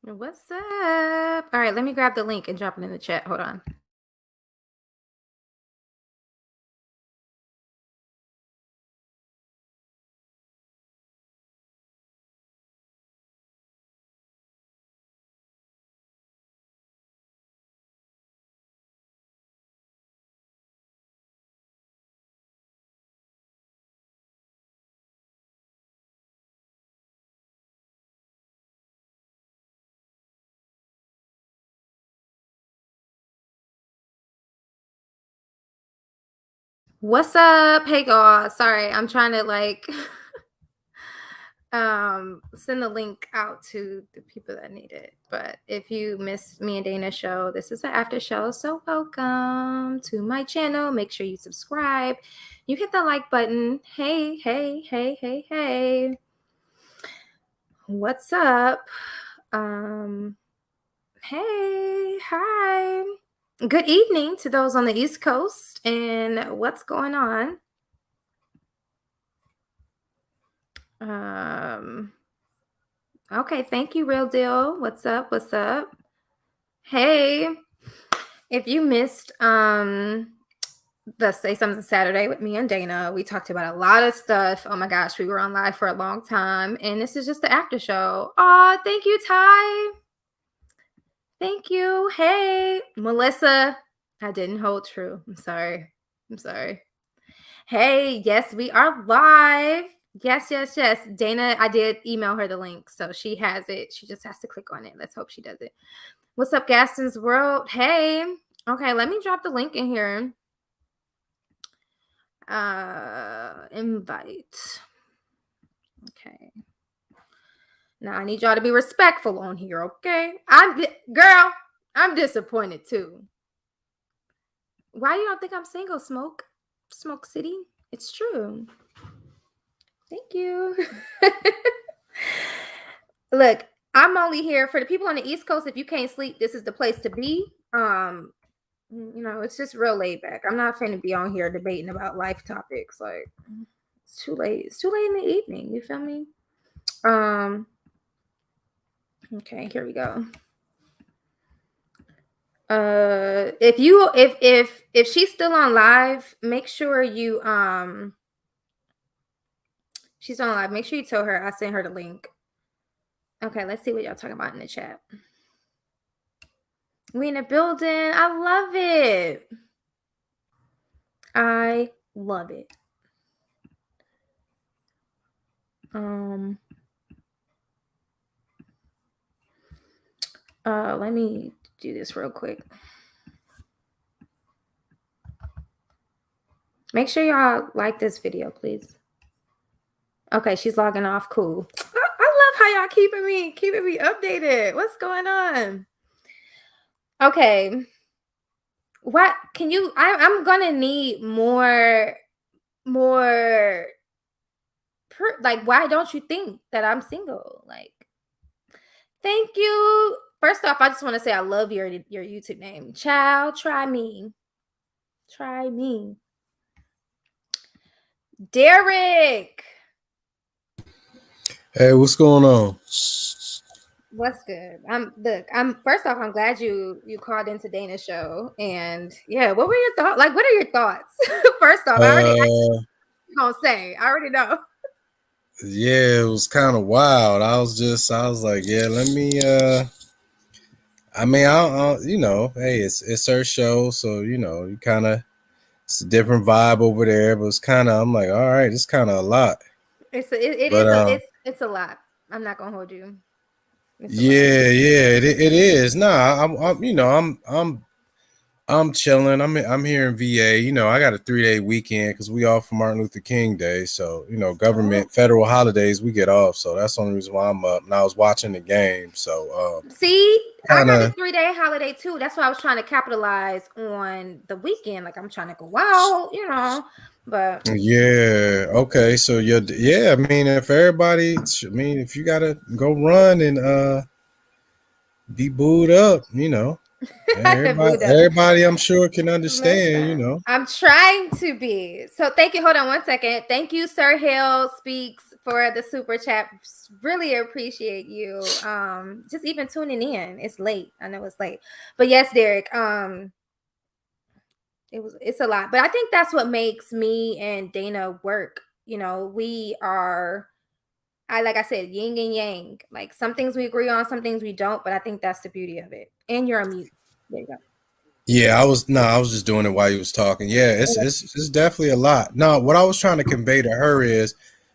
What's up? All right, let me grab the link and drop it in the chat. Hold on. What's up? Hey, God. Sorry, I'm trying to send the link out to the people that need it. But if you missed me and Dana's show, this is the after show. So welcome to my channel. Make sure you subscribe. You hit the like button. Hey, hey, hey, hey, hey. What's up? Hey, hi. Good evening to those on the East Coast. And what's going on? Okay, thank you, Real Deal. What's up? What's up? Hey, if you missed the Say Something Saturday with me and Dana, we talked about a lot of stuff. Oh my gosh, we were on live for a long time, and this is just the after show. Aw, thank you, Ty. Thank you. Hey, Melissa. I didn't hold true. I'm sorry. Hey, yes, we are live. Yes. Dana, I did email her the link, so she has it. She just has to click on it. Let's hope she does it. What's up, Gaston's World? Hey. Okay, let me drop the link in here. Invite. Okay. Now I need y'all to be respectful on here, okay? I'm disappointed too. Why you don't think I'm single, Smoke City? It's true. Thank you. Look, I'm only here for the people on the East Coast. If you can't sleep, this is the place to be. It's just real laid back. I'm not finna be on here debating about life topics. Like, it's too late. It's too late in the evening. You feel me? Okay, here we go. If she's still on live, make sure you she's on live. Make sure you tell her I sent her the link. Okay, let's see what y'all talking about in the chat. We in the building. I love it. I love it. Let me do this real quick. Make sure y'all like this video, please. Okay, she's logging off. Cool. I love how y'all keeping me updated. What's going on? Okay. What can you I'm gonna need more like, why don't you think that I'm single? Like, thank you. First off, I just want to say I love your YouTube name. Child, try me. Derek. Hey, what's going on? What's good? First off, I'm glad you called into Dana's show. And yeah, what were your thoughts? Like, what are your thoughts? First off, I already know. Yeah, it was kind of wild. I was like, yeah, let me I mean, hey, it's her show, so you kind of, it's a different vibe over there, but it's kind of, I'm like, all right, it's kind of a lot. It's a lot. I'm not gonna hold you. Yeah, it is. Nah, I'm chilling. I'm here in VA. I got a 3-day weekend because we off for Martin Luther King Day. So, government, federal holidays, we get off. So that's the only reason why I'm up. And I was watching the game. So, see, I got a 3-day holiday too. That's why I was trying to capitalize on the weekend. Like, I'm trying to go out, but yeah. Okay. So I mean, if you gotta go run and be booed up, everybody I'm sure can understand, I'm trying to be. So thank you. Hold on one second. Thank you, Sir Hill Speaks for the super chat. Really appreciate you. Just even tuning in. It's late. I know it's late. But yes, Derek, it's a lot. But I think that's what makes me and Dana work. You know, we are like I said, yin and yang. Like some things we agree on, some things we don't, but I think that's the beauty of it. And you're a mute. There you go. Yeah, I was just doing it while you was talking. Yeah, it's definitely a lot. No, what I was trying to convey to her is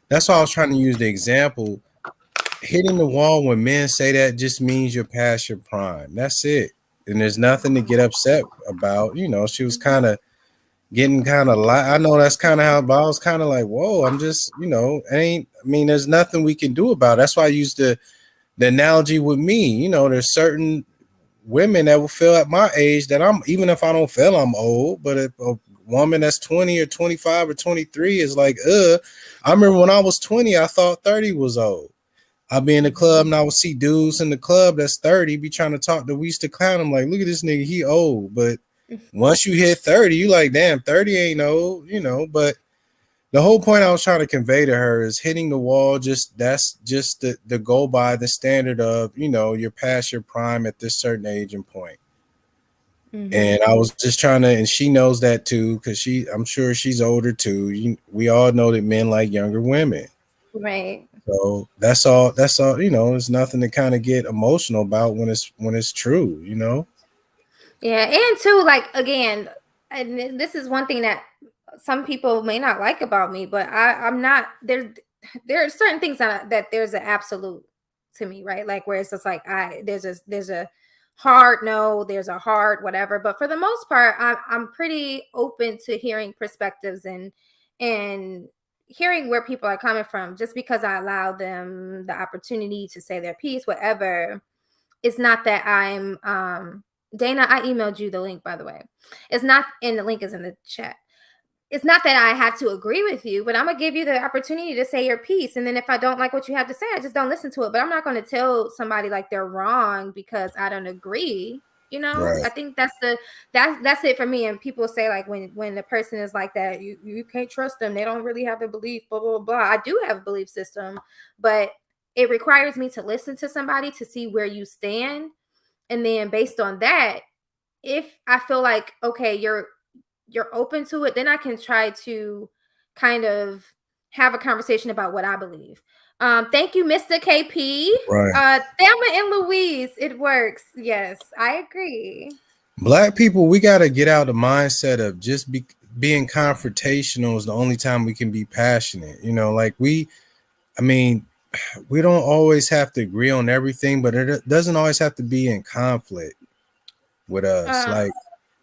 that's why I was trying to use the example. Hitting the wall when men say that just means you're past your prime. That's it. And there's nothing to get upset about. You know, she was kind of getting kind of I know that's kind of how, but I was kind of like, whoa, I'm just, you know, I mean, there's nothing we can do about it. That's why I used the analogy with me. You know, there's certain women that will feel at my age that I'm, even if I don't feel I'm old, but if a woman that's 20 or 25 or 23 is like, I remember when I was 20, I thought 30 was old. I'll be in the club and I would see dudes in the club that's 30 be trying to talk to, we used to clown him like, look at this nigga, he old. But once you hit 30, you like, damn, 30 ain't old, you know. But the whole point I was trying to convey to her is hitting the wall. Just that's just the go by the standard of, you know, you're past your prime at this certain age and point. And I was just trying to, and she knows that too, because I'm sure she's older too. We all know that men like younger women. Right. So that's all. That's all. You know, there's nothing to kind of get emotional about when it's true. You know. Yeah, and too, like again, and this is one thing that some people may not like about me, but I'm not there. There are certain things that there's an absolute to me, right? Like where it's just like there's a hard no, there's a hard whatever. But for the most part, I'm pretty open to hearing perspectives and hearing where people are coming from. Just because I allow them the opportunity to say their piece, whatever. It's not that I'm Dana, I emailed you the link, by the way. It's not, and the link is in the chat. It's not that I have to agree with you, but I'm gonna give you the opportunity to say your piece. And then if I don't like what you have to say, I just don't listen to it. But I'm not gonna tell somebody like they're wrong because I don't agree. You know, Right. I think that's it for me. And people say like when the person is like that, you can't trust them. They don't really have a belief, blah, blah, blah. I do have a belief system, but it requires me to listen to somebody to see where you stand. And then based on that, if I feel like okay, you're open to it, then I can try to kind of have a conversation about what I believe. Thank you, Mr. KP. Right. Thelma and Louise, it works. Yes, I agree. Black people, we got to get out the mindset of just being confrontational is the only time we can be passionate. You know, like I mean, we don't always have to agree on everything, but it doesn't always have to be in conflict with us. Uh, Like,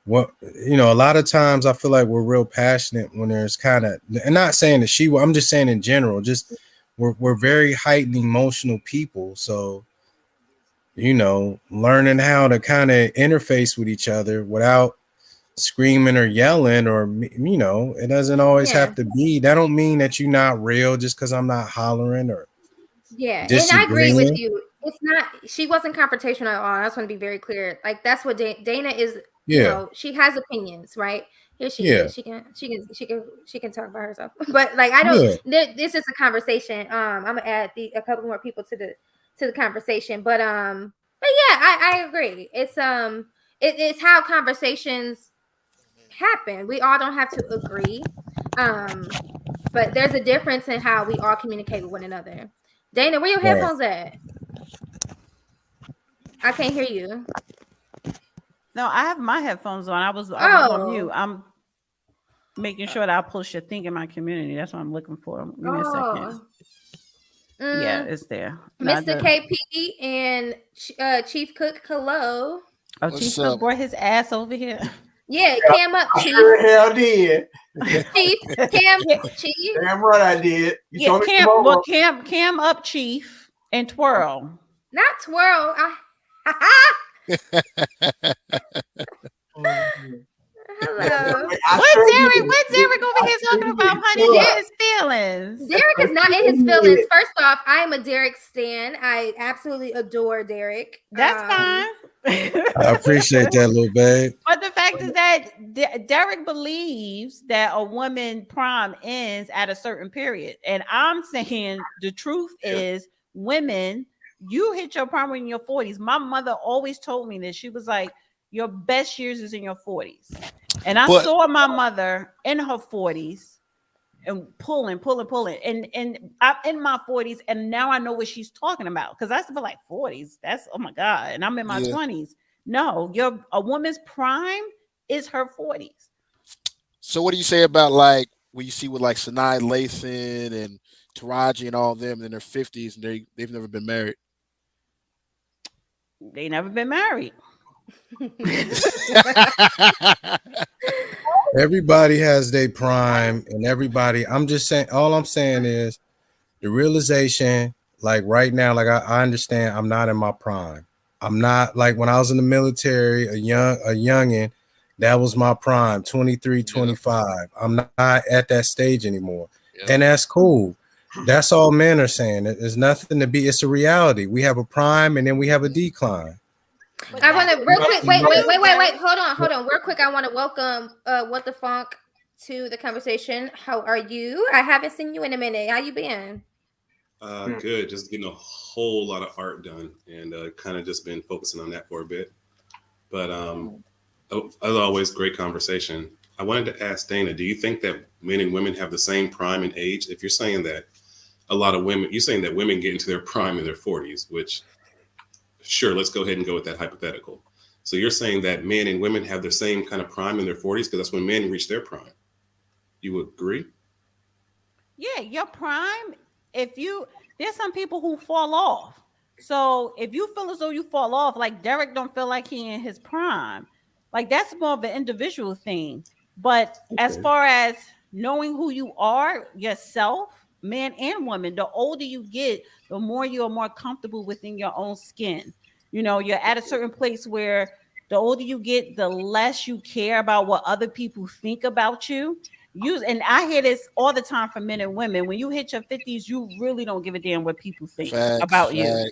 what, you know, a lot of times I feel like we're real passionate when there's kind of, and not saying that I'm just saying in general, just we're very heightened emotional people. So, you know, learning how to kind of interface with each other without screaming or yelling, or, you know, it doesn't always yeah. have to be, that don't mean that you're not real just because I'm not hollering or Yeah, and I agree with disagreeing. you. It's not she wasn't confrontational at all. I just want to be very clear. Like that's what Dana is, you Yeah. know, she has opinions, right? Here she Yeah. is. She can talk about herself. But like I don't Yeah. this is a conversation. I'm gonna add a couple more people to the conversation. But yeah, I agree. It's how conversations happen. We all don't have to agree. But there's a difference in how we all communicate with one another. Dana, where your Right. headphones at? I can't hear you. No, I have my headphones on. I was on mute. Oh, I'm making sure that I post your thing in my community. That's what I'm looking for. Give me a second. oh. Yeah, Mm, it's there. Not Mr. the KP and Chief Cook, hello. oh, What's Chief Cook up? brought his ass over here. Yeah, cam up, I Chief. sure hell did. Chief, cam, Yeah, Chief. Damn right I did. You yeah, told me to come over. Cam up, Chief, and twirl. Not twirl. Hello. What's Derek over here talking about, honey? Get his feelings. Derek is not in his feelings. First off, I am a Derek stan. I absolutely adore Derek. That's fine. I appreciate that, little babe. But the fact is that Derek believes that a woman prime ends at a certain period. And I'm saying the truth is women, you hit your prime in your 40s. My mother always told me this. She was like, your best years is in your 40s. And I saw my mother in her 40s and pulling. And I'm in my 40s, and now I know what she's talking about. Because I feel like 40s. That's, oh my God. And I'm in my 20s. No, a woman's prime is her 40s. So what do you say about like what you see with like Sanaa Lathan and Taraji and all of them in their 50s and they've never been married? They never been married. Everybody has their prime, and everybody. I'm just saying. All I'm saying is the realization. Like right now, like I understand. I'm not in my prime. I'm not like when I was in the military, a youngin. That was my prime, 23, 25. I'm not at that stage anymore, and that's cool. That's all men are saying. There's nothing to be. It's a reality. We have a prime, and then we have a decline. I want to real quick. Wait. Hold on. Real quick. I want to welcome What the Funk to the conversation. How are you? I haven't seen you in a minute. How you been? Good. Just getting a whole lot of art done, and kind of just been focusing on that for a bit. But as always, great conversation. I wanted to ask Dana, do you think that men and women have the same prime in age? If you're saying that a lot of women, you're saying that women get into their prime in their 40s, which sure, let's go ahead and go with that hypothetical. So you're saying that men and women have the same kind of prime in their 40s because that's when men reach their prime. You would agree? Yeah, your prime. There's some people who fall off. So if you feel as though you fall off, like Derek don't feel like he in his prime, like that's more of an individual thing. But as far as knowing who you are yourself, man and woman, the older you get, the more you're more comfortable within your own skin. You know, you're at a certain place where the older you get, the less you care about what other people think about you. And I hear this all the time from men and women. When you hit your 50s, you really don't give a damn what people think about you.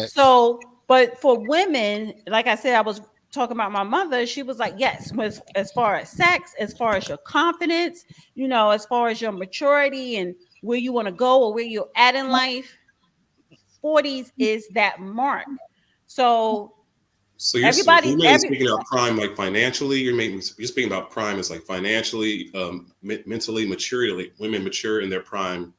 So, but for women, like I said, I was talking about my mother. She was like, yes, as far as sex, as far as your confidence, you know, as far as your maturity and where you want to go or where you're at in life, 40s is that mark. So you're speaking about prime like financially. You're speaking about prime as like financially, mentally, maturely. Women mature in their prime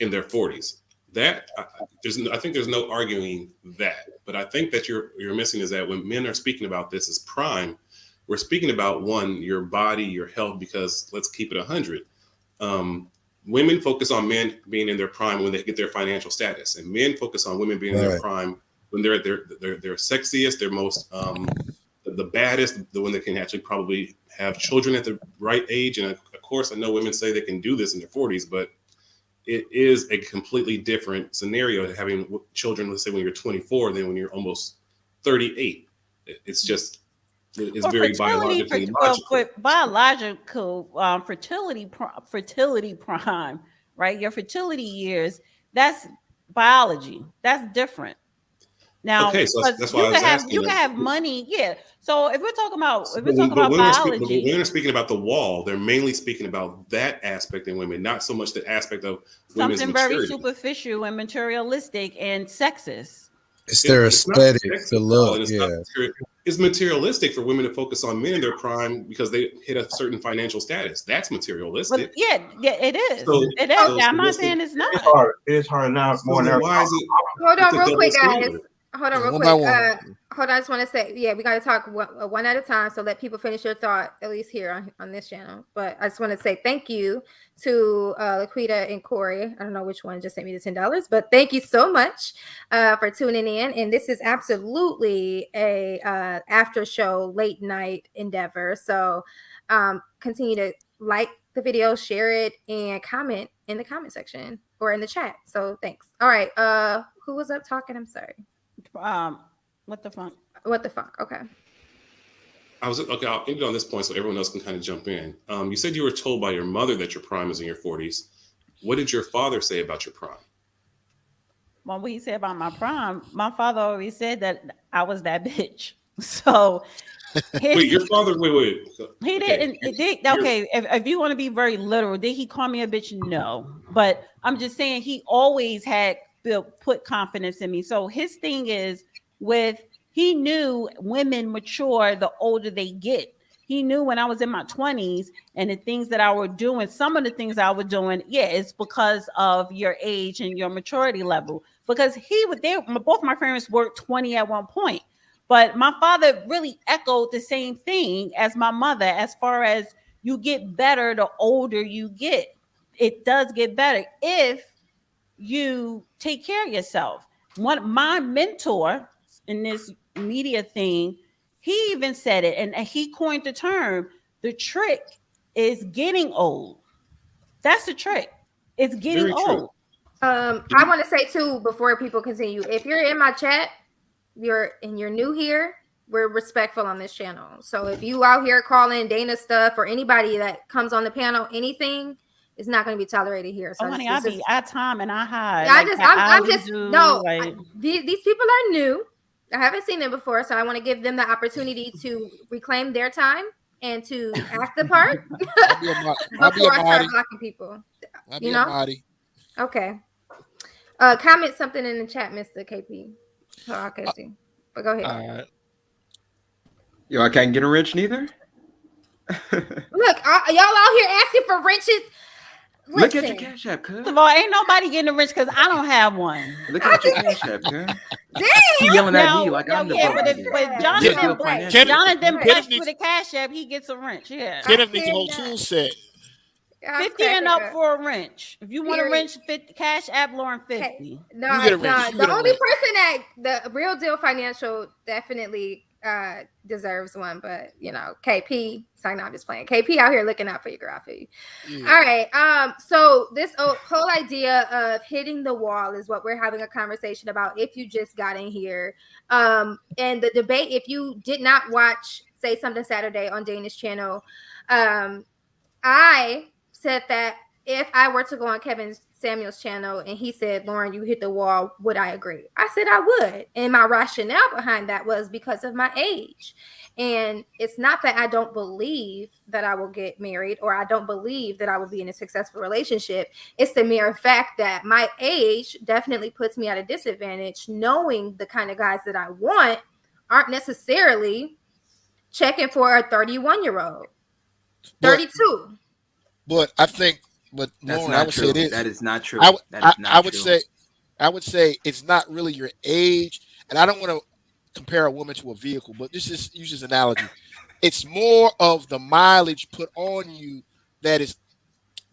in their 40s. That I think there's no arguing that. But I think that you're missing is that when men are speaking about this as prime, we're speaking about your body, your health. Because let's keep it 100. Women focus on men being in their prime when they get their financial status, and men focus on women being in their prime when they're at their sexiest, their most the baddest, the one that can actually probably have children at the right age. And of course, I know women say they can do this in their 40s, but it is a completely different scenario having children, let's say when you're 24, than when you're almost 38. It's just it's very biologically logical. For biological fertility prime, right? Your fertility years, that's biology. That's different. Now, okay, so that's why I was asking. You can have money, yeah. So if we're talking about biology, when they're speaking about the wall, they're mainly speaking about that aspect in women, not so much the aspect of women's something maturity. Very superficial and materialistic and sexist. It's their aesthetic to look. It's materialistic for women to focus on men in their prime because they hit a certain financial status. That's materialistic. But yeah, it is. It is. I'm not saying it's not. It's hard now. More than why is it? Hold on, real quick, guys. Hold on, real quick. Hold on, I just want to say, we got to talk one at a time. So let people finish your thought, at least here on this channel. But I just want to say thank you to Laquita and Corey. I don't know which one just sent me the $10, but thank you so much for tuning in. And this is absolutely a after show late night endeavor. So continue to like the video, share it, and comment in the comment section or in the chat. So thanks. All right. Who was up talking? I'm sorry. What the funk? What the fuck? Okay. I was okay. I'll end it on this point so everyone else can kind of jump in. You said you were told by your mother that your prime is in your 40s. What did your father say about your prime? Well, what he said about my prime, my father already said that I was that bitch. So Wait, your father. Wait. He Okay. didn't. Okay, if you want to be very literal, did he call me a bitch? No, but I'm just saying he always had put confidence in me. So his thing is he knew women mature the older they get. He knew when I was in my 20s and the things that I were doing, some of the things I was doing, yeah, it's because of your age and your maturity level. Because both my parents were 20 at one point. But my father really echoed the same thing as my mother, as far as you get better the older you get. It does get better if you take care of yourself. My mentor in this media thing, he even said it, and he coined the term, the trick is getting old. That's the trick. It's getting Very true. old. I want to say too, before people continue, if you're in my chat, you're new here, we're respectful on this channel. So if you out here calling Dana stuff or anybody that comes on the panel, anything is not going to be tolerated here. So honey, I be at time and I hide. Yeah, like I'm just no. Like, these people are new. I haven't seen them before, so I want to give them the opportunity to reclaim their time and to act the part before I start blocking people. You know? Okay. Comment something in the chat, Mr. KP. So I can see. But go ahead. Yo, I can't get a wrench neither. Look, y'all out here asking for wrenches. Listen. Look at your Cash App, cuz. First of all, ain't nobody getting a wrench because I don't have one. Look at your Cash App, cuz. Damn. He yelling at me like I'm the but Jonathan blessed with a Cash App, he gets a wrench. Yeah. Kenneth needs a whole tool set. 50 and up for a wrench. If you want a wrench, 50, Cash App Lauren 50. Okay. No. The only person that the Real Deal Financial definitely deserves one, but you know, KP. Sorry, no, I'm just playing. KP out here looking out for you, girl. Yeah. All right. So this whole idea of hitting the wall is what we're having a conversation about. If you just got in here, and the debate. If you did not watch Say Something Saturday on Dana's channel, I said that if I were to go on Kevin Samuel's channel and he said, Lauren, you hit the wall, would I agree? I said I would. And my rationale behind that was because of my age. And it's not that I don't believe that I will get married or I don't believe that I will be in a successful relationship. It's the mere fact that my age definitely puts me at a disadvantage, knowing the kind of guys that I want aren't necessarily checking for a 31-year-old, 32. But I think, Lauren, I would say this. That is not true. I would say it's not really your age, and I don't want to compare a woman to a vehicle, but this is use this analogy. It's more of the mileage put on you that is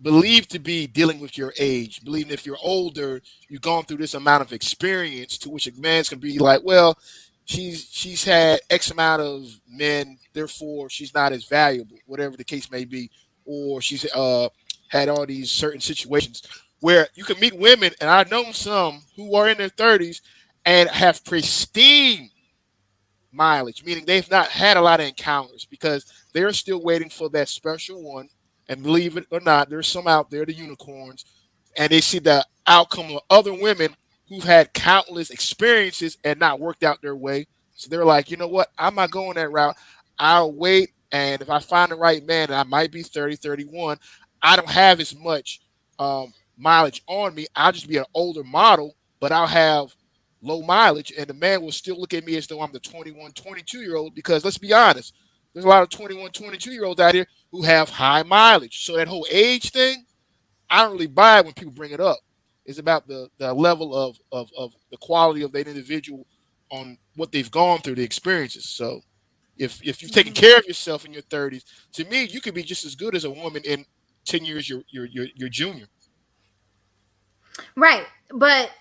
believed to be dealing with your age. Believing if you're older, you've gone through this amount of experience, to which a man's can be like, well, she's had X amount of men, therefore she's not as valuable, whatever the case may be. Or she's had all these certain situations where you can meet women, and I've known some who are in their 30s and have pristine mileage, meaning they've not had a lot of encounters because they're still waiting for that special one. And believe it or not, there's some out there, the unicorns, and they see the outcome of other women who've had countless experiences and not worked out their way. So they're like, you know what? I'm not going that route. I'll wait. And if I find the right man, and I might be 30, 31, I don't have as much mileage on me. I'll just be an older model, but I'll have low mileage. And the man will still look at me as though I'm the 21, 22-year-old, because let's be honest, there's a lot of 21, 22-year-olds out here who have high mileage. So that whole age thing, I don't really buy it when people bring it up. It's about the level of the quality of that individual on what they've gone through, the experiences. So if you've taken care of yourself in your 30s, to me, you could be just as good as a woman in 10 years your junior. Right. But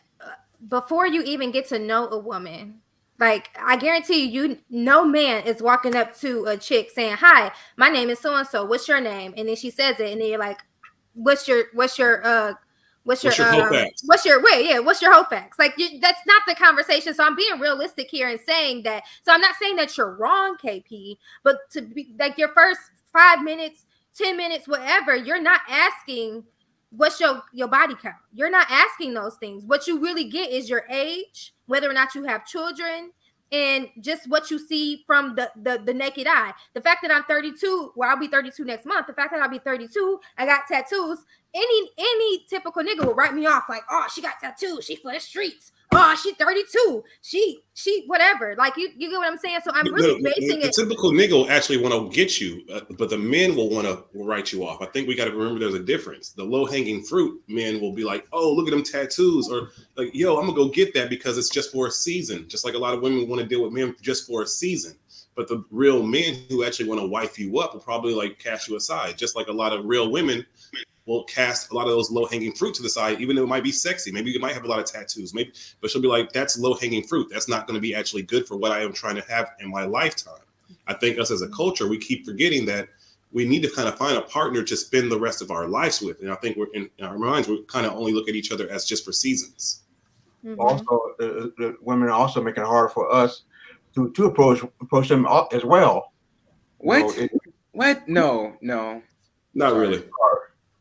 before you even get to know a woman, like I guarantee you, no man is walking up to a chick saying, hi, my name is so-and-so. What's your name? And then she says it. And then you're like, what's your What's your whole facts? What's your whole facts? Like that's not the conversation. So I'm being realistic here and saying that. So I'm not saying that you're wrong, KP, but to be like your first 5 minutes, 10 minutes, whatever, you're not asking what's your body count. You're not asking those things. What you really get is your age, whether or not you have children, and just what you see from the naked eye. The fact that I'm 32, well, I'll be 32 next month. The fact that I'll be 32, I got tattoos. Any typical nigga will write me off like, oh, she got tattoos, she for the streets. Oh, she 32. She whatever. Like you get what I'm saying? So I'm really basing it. The typical nigga will actually want to get you, but the men will write you off. I think we got to remember there's a difference. The low hanging fruit men will be like, oh, look at them tattoos, or like, yo, I'm gonna go get that because it's just for a season. Just like a lot of women want to deal with men just for a season. But the real men who actually want to wife you up will probably like cast you aside. Just like a lot of real women will cast a lot of those low-hanging fruit to the side, even though it might be sexy. Maybe you might have a lot of tattoos, but she'll be like, that's low-hanging fruit. That's not going to be actually good for what I am trying to have in my lifetime. I think us as a culture, we keep forgetting that we need to kind of find a partner to spend the rest of our lives with. And I think we're in our minds, we kind of only look at each other as just for seasons. Mm-hmm. Also, the women are also making it harder for us to approach them as well. What? What? No. Not really.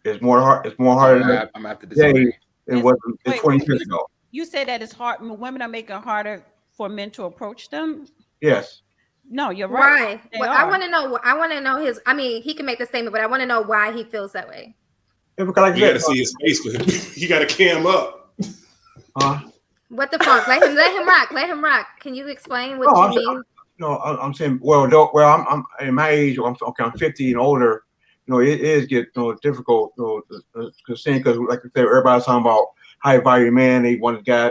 It's more hard. It's more hard. I'm gonna have to disagree. Than what 20 years ago. You say that it's hard. Women are making it harder for men to approach them. Yes. No, you're right. Why? Well, I want to know. I want to know his. I mean, he can make the statement, but I want to know why he feels that way. Yeah, because like you got to see his face with him. You got to cam up. What the fuck? Let him rock. Let him rock. Can you explain what you mean? I'm saying. Well, I'm in my age. I'm 50 and older. It is difficult. Because like I said, everybody's talking about high value man. They want a guy,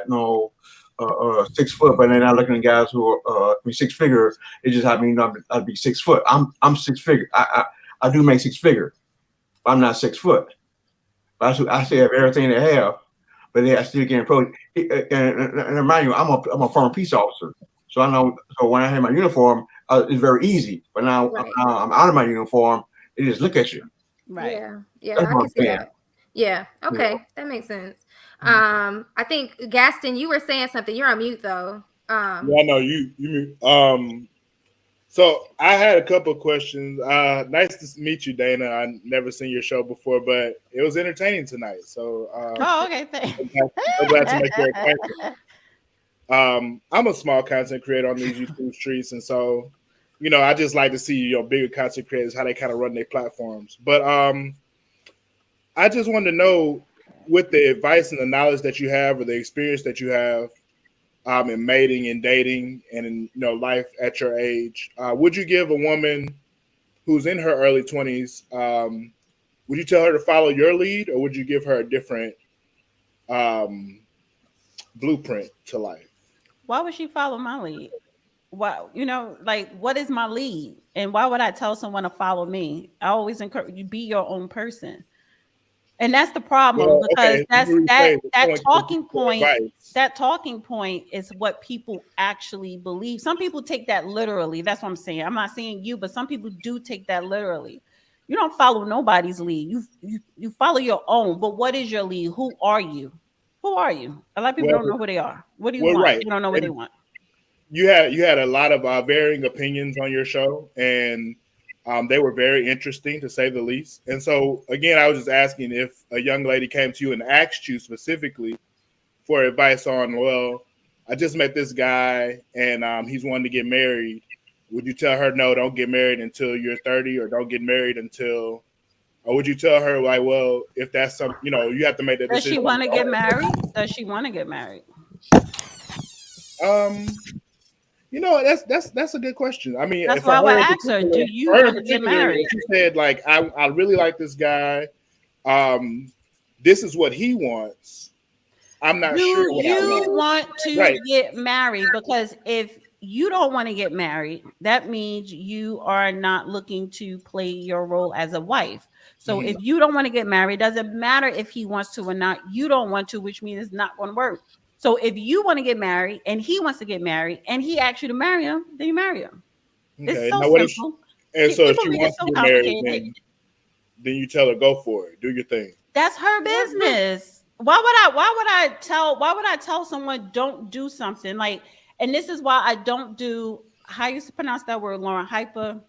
6 foot, but they're not looking at guys who are 6 figure. It just I'd be 6 foot. I'm 6 figure. I do make 6 figure. I'm not 6 foot. But I still have everything they have, but I still can't approach. And remind you, I'm a former peace officer, so I know. So when I have my uniform, it's very easy. But now I'm out of my uniform. They just look at you. Right. Yeah, I can see that. Yeah. Okay, that makes sense. I think Gaston, you were saying something. You're on mute though. Yeah, I know you. So I had a couple of questions. Nice to meet you, Dana. I never seen your show before, but it was entertaining tonight. So okay, thanks. I'm glad to make your acquaintance. I'm a small content creator on these YouTube streets, and so I just like to see bigger content creators how they kind of run their platforms. But I just wanted to know, with the advice and the knowledge that you have, or the experience that you have in mating and dating and in life at your age, would you give a woman who's in her early 20s, would you tell her to follow your lead, or would you give her a different blueprint to life? Why would she follow my lead? Why, what is my lead? And why would I tell someone to follow me? I always encourage you, be your own person. And that's the problem, because that talking point is what people actually believe. Some people take that literally. That's what I'm saying. I'm not saying you, but some people do take that literally. You don't follow nobody's lead. You follow your own. But what is your lead? Who are you? Who are you? A lot of people don't know who they are. What do you want? Right. You don't know what they want. You had a lot of varying opinions on your show, and they were very interesting, to say the least. And so, again, I was just asking, if a young lady came to you and asked you specifically for advice on, well, I just met this guy and he's wanting to get married, would you tell her, no, don't get married until you're 30, or don't get married until, or would you tell her, like, well, if that's something, you have to make that decision. Does she want to get married? Does she want to get married? That's a good question. I mean, that's why I would ask her, do you want to get married? She said, like, I really like this guy. This is what he wants. I'm not sure what I want. You want to get married, because if you don't want to get married, that means you are not looking to play your role as a wife. So if you don't want to get married, doesn't matter if he wants to or not. You don't want to, which means it's not going to work. So if you want to get married and he wants to get married and he asks you to marry him, then you marry him. Okay. It's so simple. And so if she wants to get married, then you tell her, go for it. Do your thing. That's her business. why would I tell someone don't do something like, and this is why I don't do, how you pronounce that word, Lauren? Hypergamous.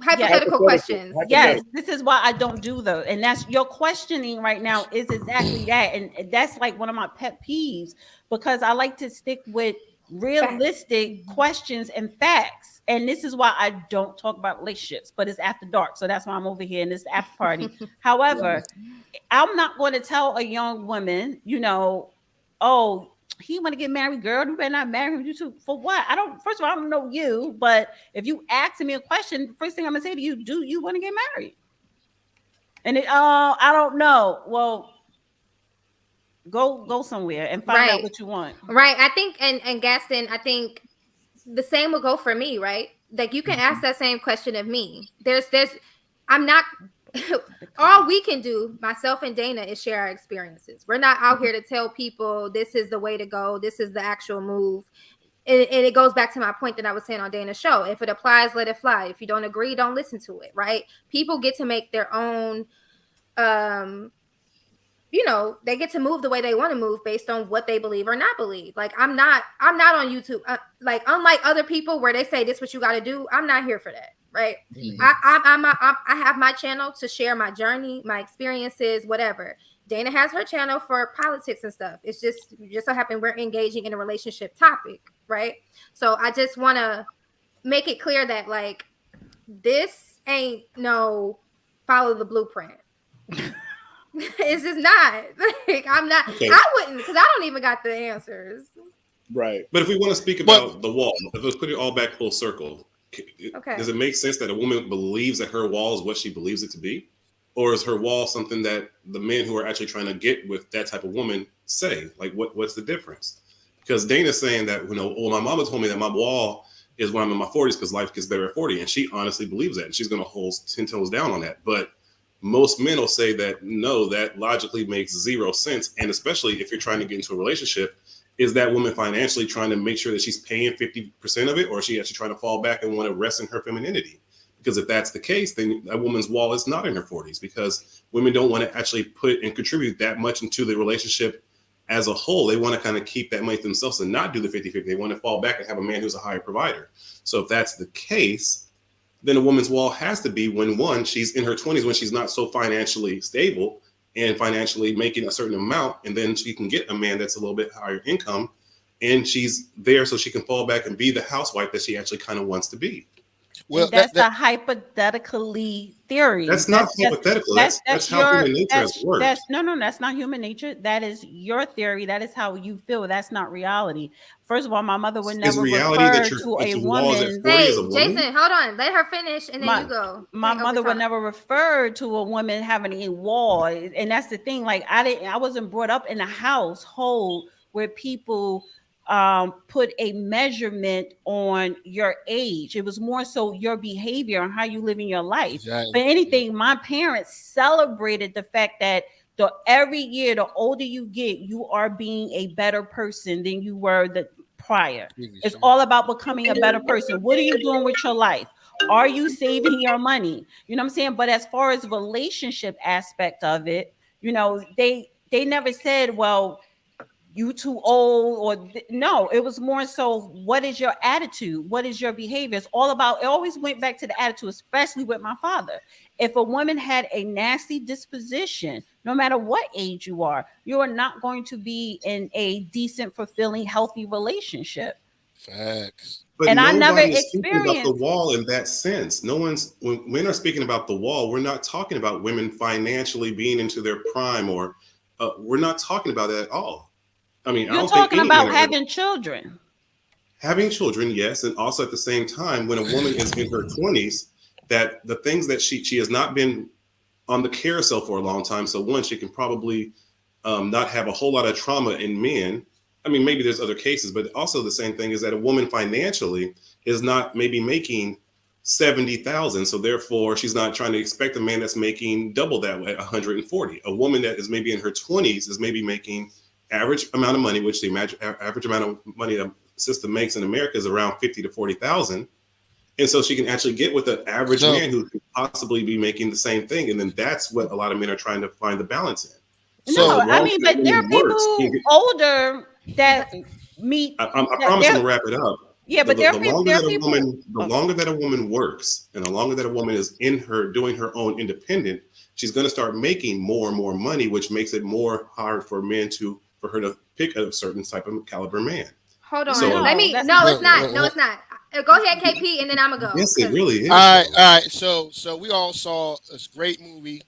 Hypothetical questions. Yes, this is why I don't do those. And that's your questioning right now is exactly that. And that's like one of my pet peeves, because I like to stick with realistic questions and facts. And this is why I don't talk about relationships, but it's after dark. So that's why I'm over here in this after party. However, I'm not going to tell a young woman, oh, he want to get married, girl, you better not marry him. You too, for what? First of all, I don't know you, but if you ask me a question, the first thing I'm gonna say to you, do you want to get married? And I don't know. Well, go somewhere and find out what you want. Right. I think, and Gaston, I think the same will go for me, right? Like you can ask that same question of me. I'm not, all we can do, myself and Dana, is share our experiences. We're not out here to tell people this is the way to go. This is the actual move. And it goes back to my point that I was saying on Dana's show. If it applies, let it fly. If you don't agree, don't listen to it, right? People get to make their own, they get to move the way they want to move based on what they believe or not believe. Like I'm not on YouTube. Like unlike other people where they say this is what you got to do, I'm not here for that. Right. Mm-hmm. I have my channel to share my journey, my experiences, whatever. Dana has her channel for politics and stuff. It's just so happened we're engaging in a relationship topic. Right. So I just want to make it clear that like this ain't no follow the blueprint. It's just not. Like I'm not. Okay. I wouldn't, because I don't even got the answers. Right. But if we want to speak about the wall, let's put it all back full circle. Okay. Does it make sense that a woman believes that her wall is what she believes it to be? Or is her wall something that the men who are actually trying to get with that type of woman say? Like, what's the difference? Because Dana's saying that, my mama told me that my wall is when I'm in my 40s because life gets better at 40. And she honestly believes that. And she's going to hold 10 toes down on that. But most men will say that, no, that logically makes zero sense. And especially if you're trying to get into a relationship, is that woman financially trying to make sure that she's paying 50% of it, or is she actually trying to fall back and want to rest in her femininity? Because if that's the case, then that woman's wall is not in her 40s, because women don't want to actually put and contribute that much into the relationship as a whole. They want to kind of keep that money to themselves and not do the 50-50. They want to fall back and have a man who's a higher provider. So if that's the case, then a woman's wall has to be when, one, she's in her 20s, when she's not so financially stable and financially making a certain amount, and then she can get a man that's a little bit higher income, and she's there so she can fall back and be the housewife that she actually kind of wants to be. Well, that's a hypothetically theory. That's not hypothetical. That's how human nature has worked. No, that's not human nature. That is your theory. That is how you feel. That's not reality. First of all, my mother would never refer to a woman. Hey, Jason, hold on. Let her finish, and then you go. My mother would never refer to a woman having a wall, and that's the thing. Like I wasn't brought up in a household where people put a measurement on your age. It was more so your behavior and how you live in your life. Exactly. But anything, my parents celebrated the fact that every year, the older you get, you are being a better person than you were the prior. It's all about becoming a better person. What are you doing with your life? Are you saving your money? You know what I'm saying? But as far as relationship aspect of it, they never said, well, you too old, or no, it was more so, what is your attitude? What is your behavior? It's all about, it always went back to the attitude, especially with my father. If a woman had a nasty disposition, no matter what age you are not going to be in a decent, fulfilling, healthy relationship. Facts. But and I never experienced the wall in that sense. When men are speaking about the wall, we're not talking about women financially being into their prime, or we're not talking about that at all. I mean, you're talking about having children. Having children, yes. And also at the same time, when a woman is in her 20s, that the things that she has not been on the carousel for a long time. So one, she can probably not have a whole lot of trauma in men. I mean, maybe there's other cases, but also the same thing is that a woman financially is not maybe making 70,000. So therefore, she's not trying to expect a man that's making double that at 140. A woman that is maybe in her 20s is maybe making average amount of money, which the average amount of money the system makes in America is around 50 to 40,000. And so she can actually get with an average man who could possibly be making the same thing. And then that's what a lot of men are trying to find the balance in. No, So I mean, but there are people older that meet. I promise I'm gonna wrap it up. Yeah, but the longer that a woman works, and the longer that a woman is doing her own independent, she's going to start making more and more money, which makes it more hard for her to pick a certain type of caliber man. Hold on. So, it's not. No, it's not. Go ahead, KP, and then I'm gonna go. Yes, it really is. All right. So we all saw this great movie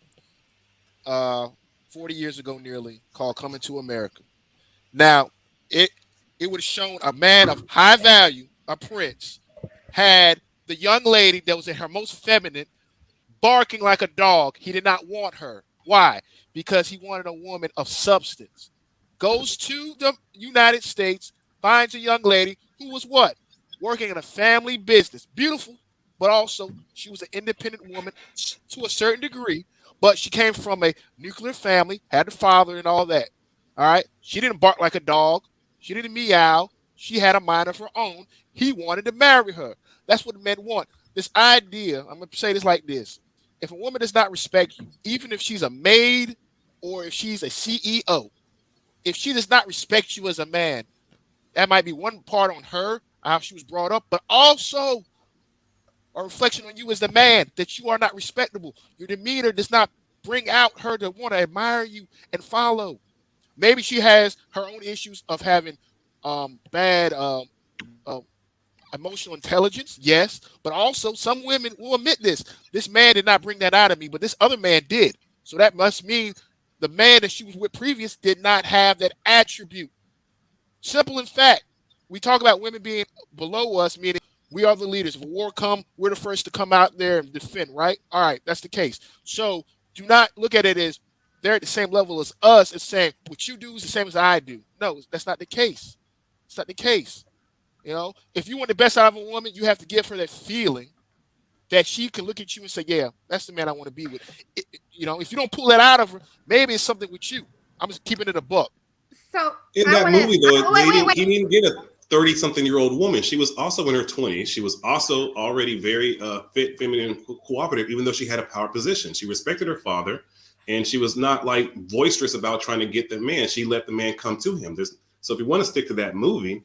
40 years ago nearly called Coming to America. Now, it would have shown a man of high value, a prince, had the young lady that was in her most feminine barking like a dog. He did not want her. Why? Because he wanted a woman of substance. Goes to the United States, finds a young lady who was what? Working in a family business. Beautiful, but also she was an independent woman to a certain degree, but she came from a nuclear family, had a father and all that. All right? She didn't bark like a dog. She didn't meow. She had a mind of her own. He wanted to marry her. That's what men want. This idea, I'm going to say this like this. If a woman does not respect you, even if she's a maid or if she's a CEO, if she does not respect you as a man, that might be one part on her, how she was brought up, but also a reflection on you as the man, that you are not respectable. Your demeanor does not bring out her to want to admire you and follow. Maybe she has her own issues of having bad emotional intelligence, yes, but also some women will admit this. This man did not bring that out of me, but this other man did. So that must mean the man that she was with previous did not have that attribute. Simple in fact. We talk about women being below us, meaning we are the leaders. If a war comes, we're the first to come out there and defend, right? All right, that's the case. So do not look at it as they're at the same level as us and saying what you do is the same as I do. No, that's not the case. It's not the case. You know, if you want the best out of a woman, you have to give her that feeling that she can look at you and say, yeah, that's the man I want to be with. If you don't pull that out of her, maybe it's something with you. I'm just keeping it a buck. So in that movie, though, he didn't get a 30-something-year-old woman. She was also in her 20s. She was also already very fit, feminine, cooperative, even though she had a power position. She respected her father, and she was not like boisterous about trying to get the man. She let the man come to him. So if you want to stick to that movie,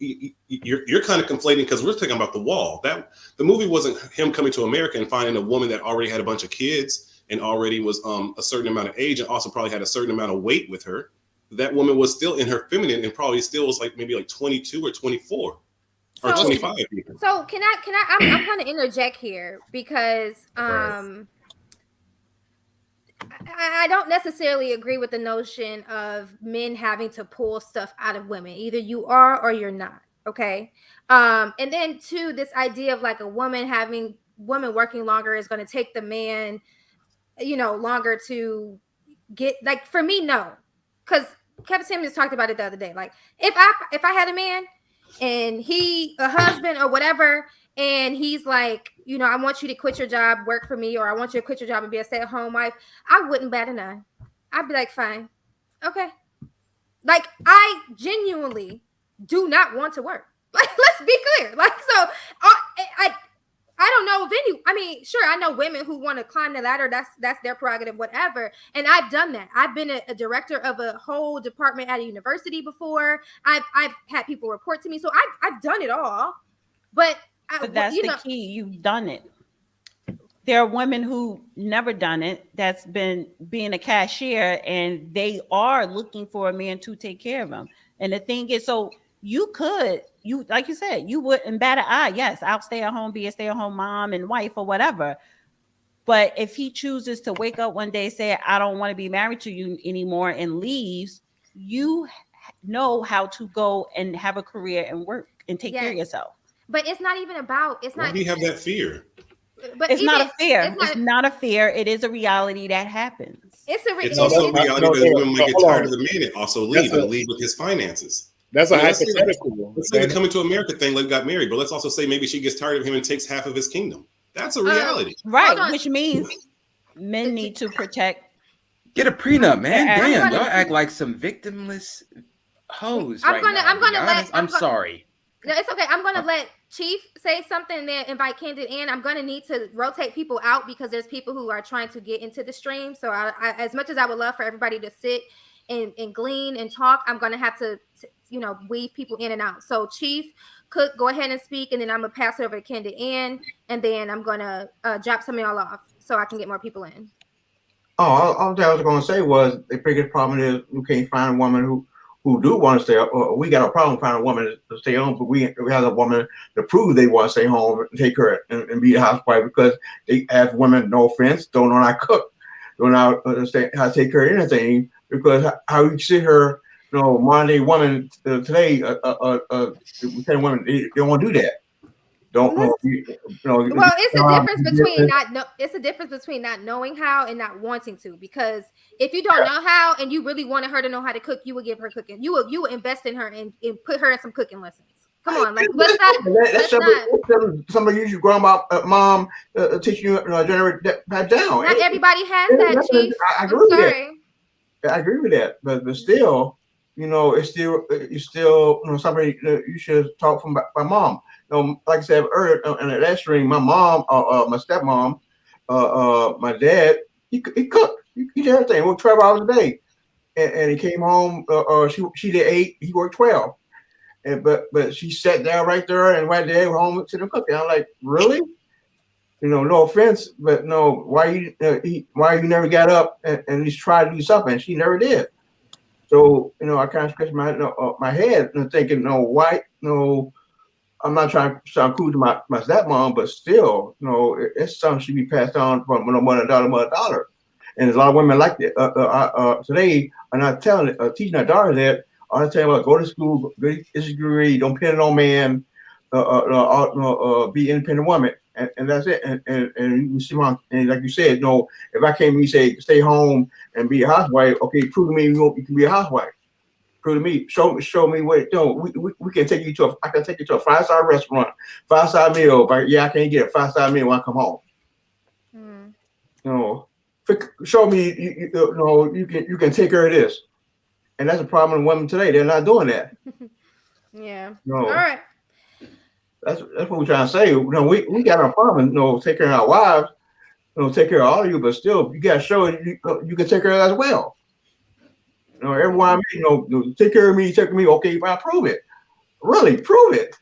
you're kind of conflating, because we're talking about The Wall. That the movie wasn't him coming to America and finding a woman that already had a bunch of kids and already was a certain amount of age and also probably had a certain amount of weight with her. That woman was still in her feminine and probably still was maybe 22 or 24 or 25. Even. So can I? I'm going to interject here because I don't necessarily agree with the notion of men having to pull stuff out of women. Either you are or you're not. Okay. And then too, this idea of like a woman working longer is going to take the man, longer to get, like, for me, no. Because Kevin Tim just talked about it the other day. Like, if I had a man and a husband or whatever, and he's like, I want you to quit your job, work for me, or I want you to quit your job and be a stay-at-home wife, I wouldn't bat an eye. I'd be like, fine. Okay. Like, I genuinely do not want to work. Like, let's be clear. Like, so I don't know sure, I know women who want to climb the ladder. That's their prerogative, whatever. And I've done that. I've been a director of a whole department at a university before. I've had people report to me. So I've done it all. But that's the key. You've done it. There are women who never done it. That's been being a cashier, and they are looking for a man to take care of them. And the thing is, so like you said, you wouldn't bat an eye. Yes, I'll stay at home, be a stay-at-home mom and wife or whatever. But if he chooses to wake up one day, say, I don't want to be married to you anymore, and leaves, you know how to go and have a career and work and take care of yourself. But it's not even about, Why do you have that fear? But it's not a fear. It's not a fear. It is a reality that happens. It's also a reality that a woman might get tired of the man and also leave with his finances. That's a hypothetical. Let's say the Coming to America thing, got married, but let's also say maybe she gets tired of him and takes half of his kingdom. That's a reality. Right, which means men need to protect. Get a prenup, man. Damn, y'all act like some victimless hoes. I'm sorry. No, it's okay. I'm gonna let Chief say something and then invite Candid in. I'm gonna need to rotate people out because there's people who are trying to get into the stream. So as much as I would love for everybody to sit and glean and talk, I'm gonna have to weave people in and out. So Chief, Cook, go ahead and speak, and then I'm gonna pass it over to Candid in, and then I'm gonna drop some of y'all off so I can get more people in. Oh, all that I was going to say was the biggest problem is we can't find a woman who do want to stay up. We got a problem finding a woman to stay home, but we have a woman to prove they want to stay home and take care and be a housewife because they have women, no offense, don't know how to cook, don't know how to take care of anything because how you see her, modern day woman today, we tell women they don't want to do that. Don't know. Well, it's a difference between it's a difference between not knowing how and not wanting to. Because if you don't know how and you really wanted her to know how to cook, you would give her cooking. You would invest in her and put her in some cooking lessons. Come on, like let's not. Somebody use your grandma, mom, teach you generate that down. Not everybody has that, Chief. I agree with that. I agree with that, but still, it's still somebody you should talk from my mom. Like I said earlier in the last stream, my mom, my stepmom, my dad, he cooked. He did everything. He worked 12 hours a day, and he came home. She did 8. He worked 12. But she sat down right there, and my dad went home to the cooking. I'm like, really? No offense, but no. Why you never got up and at least tried to do something? She never did. So I kind of scratched my head and thinking, why no. I'm not trying to sound cool to my stepmom, but still, it's something should be passed on from mother daughter. And there's a lot of women like that. Today, I'm not teaching our daughters that. I'm telling them, go to school, get this degree, don't depend on man, be independent woman, and that's it. And you see, and like you said, if I came and you say stay home and be a housewife, okay, prove to me you can be a housewife. To me, show me what we can take you to. I can take you to a 5-star restaurant, 5-star meal. But I can't get a 5-star meal when I come home. Show me you can take care of this, and that's a problem with women today. They're not doing that. Yeah. All right. That's what we're trying to say. We got our problem. Take care of our wives. Take care of all of you, but still, you got to show you can take care of that as well. Everyone, take care of me, take care of me. Okay, if I prove it, really prove it.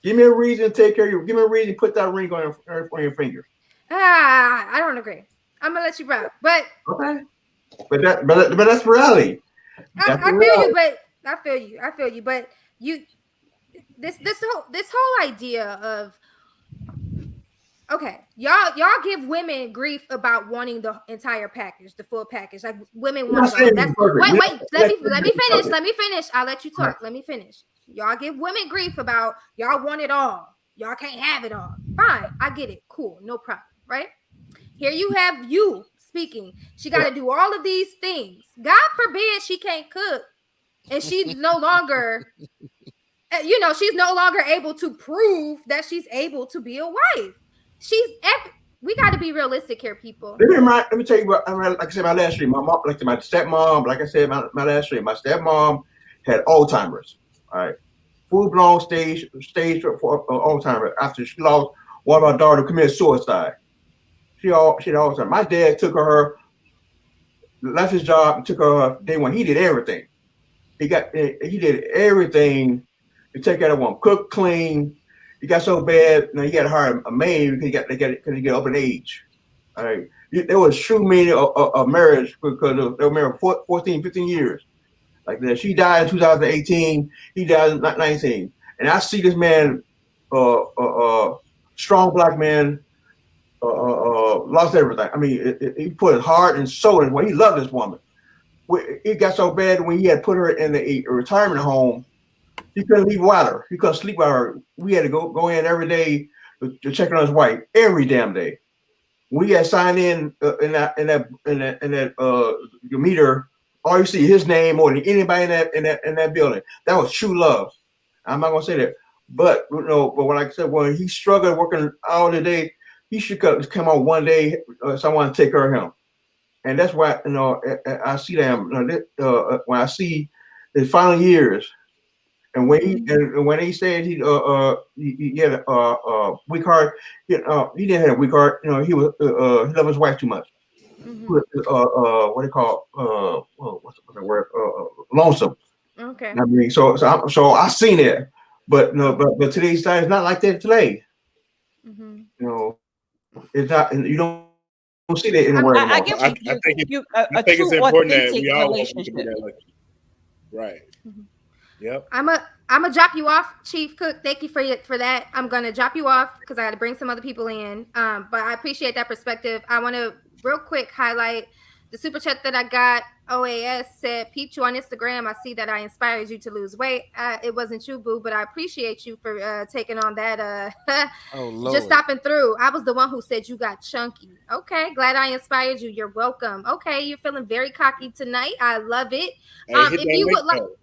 Give me a reason to take care of you. Give me a reason to put that ring on your finger. I don't agree. I'm gonna let you rock, but okay. But that's reality. I feel you. But this whole idea of okay, y'all give women grief about wanting the entire package, the full package. Like women want to wait, let me finish. I'll let you talk. Let me finish. Y'all give women grief about y'all want it all. Y'all can't have it all. Fine, I get it. Cool, no problem, right? Here you have you speaking. She got to do all of these things. God forbid she can't cook and she's no longer she's no longer able to prove that she's able to be a wife. We got to be realistic here, people. Let me tell you what. Like I said, my last stream, my mom, like my stepmom, like I said, my last stream, my stepmom had Alzheimer's. All right, full blown stage for Alzheimer's after she lost one of our daughters who committed suicide. She had Alzheimer's. My dad took her, left his job, and took her day one. He did everything. He did everything to take care of one, cook, clean. It got so bad, he got to hire a maid because he got up in age. All right. There was true meaning of marriage because they were married 14, 15 years. Like that. She died in 2018. He died in 19. And I see this man, strong black man, lost everything. I mean, he put his heart and soul in it. He loved this woman. It got so bad when he had put her in a retirement home. He couldn't leave without her. He couldn't sleep with her. We had to go in every day to check on his wife every damn day. We had signed in that meter. All you see his name more than anybody in that building. That was true love. I'm not gonna say that, but but when I said when he struggled working all the day, he should come on one day. Someone take care of him, and that's why I see them when I see his final years. And when he said he had a weak heart, he didn't have a weak heart. He loved his wife too much. Mm-hmm. What do you call what's the word? Lonesome. Okay. I mean, so I seen it, but no, but today's time is not like that today. Mm-hmm. It's not. You don't see that anywhere anymore. I get I what think a it's true important that authentic we all want to be relationship. that. Like, right. Mm-hmm. Yep. I'm gonna drop you off, Chief Cook. Thank you for that. I'm gonna drop you off because I got to bring some other people in. But I appreciate that perspective. I want to real quick highlight the super chat that I got. OAS said, "Peeped you on Instagram. I see that I inspired you to lose weight. It wasn't you, boo, but I appreciate you for taking on that. Oh Lord. Just stopping through. I was the one who said you got chunky. Okay, glad I inspired you. You're welcome. Okay, you're feeling very cocky tonight. I love it. Hey, hit If that you link would like." though.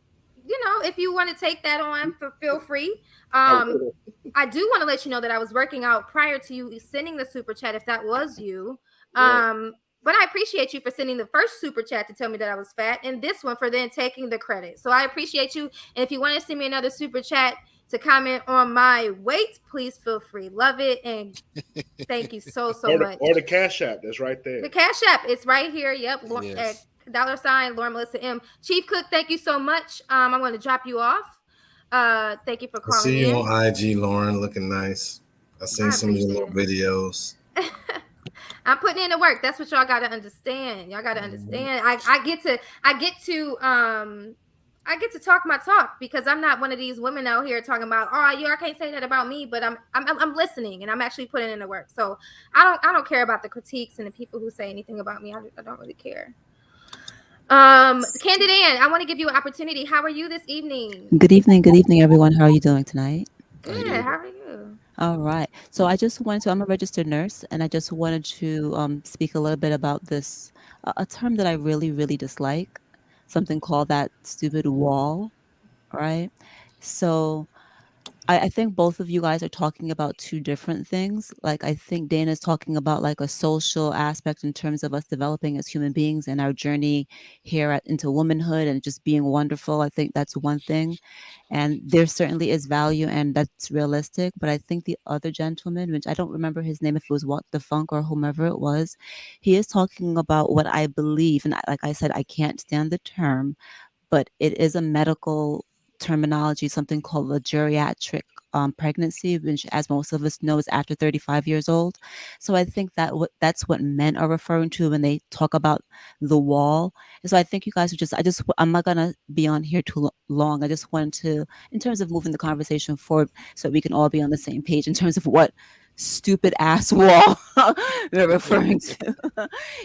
If you want to take that on, feel free. I will. I do want to let you know that I was working out prior to you sending the super chat, if that was you. Right. But I appreciate you for sending the first super chat to tell me that I was fat, and this one for then taking the credit. So I appreciate you. And if you want to send me another super chat to comment on my weight, please feel free. Love it, and thank you so much. Or the Cash App that's right there. The Cash App, it's right here. Yep. Yes. $ Lauren Melissa M. Chief Cook, thank you so much. I'm going to drop you off. Thank you for I see calling you in. on IG, Lauren, looking nice. I seen I some of your appreciate little it. videos. I'm putting in the work. That's what y'all got to understand. Y'all got to understand. I get to talk my talk because I'm not one of these women out here talking about, oh, y'all can't say that about me, but I'm listening and I'm actually putting in the work. So I don't care about the critiques and the people who say anything about me. I don't really care. Candid Ann, I want to give you an opportunity. How are you this evening? Good evening, everyone. How are you doing tonight? Good. How are you? All right. So I just wanted to, I'm a registered nurse, and I just wanted to speak a little bit about this, a term that I really, really dislike, something called that stupid wall, right? So I think both of you guys are talking about two different things. Like, I think Dana's talking about like a social aspect in terms of us developing as human beings and our journey here into womanhood and just being wonderful. I think that's one thing. And there certainly is value and that's realistic. But I think the other gentleman, which I don't remember his name, if it was What the Funk or whomever it was, he is talking about what I believe. And like I said, I can't stand the term, but it is a medical terminology, something called a geriatric pregnancy, which, as most of us know, is after 35 years old. So I think that that's what men are referring to when they talk about the wall. And so I think you guys are I'm not gonna be on here too long. I just wanted to, in terms of moving the conversation forward, so we can all be on the same page in terms of what stupid ass wall they're referring to.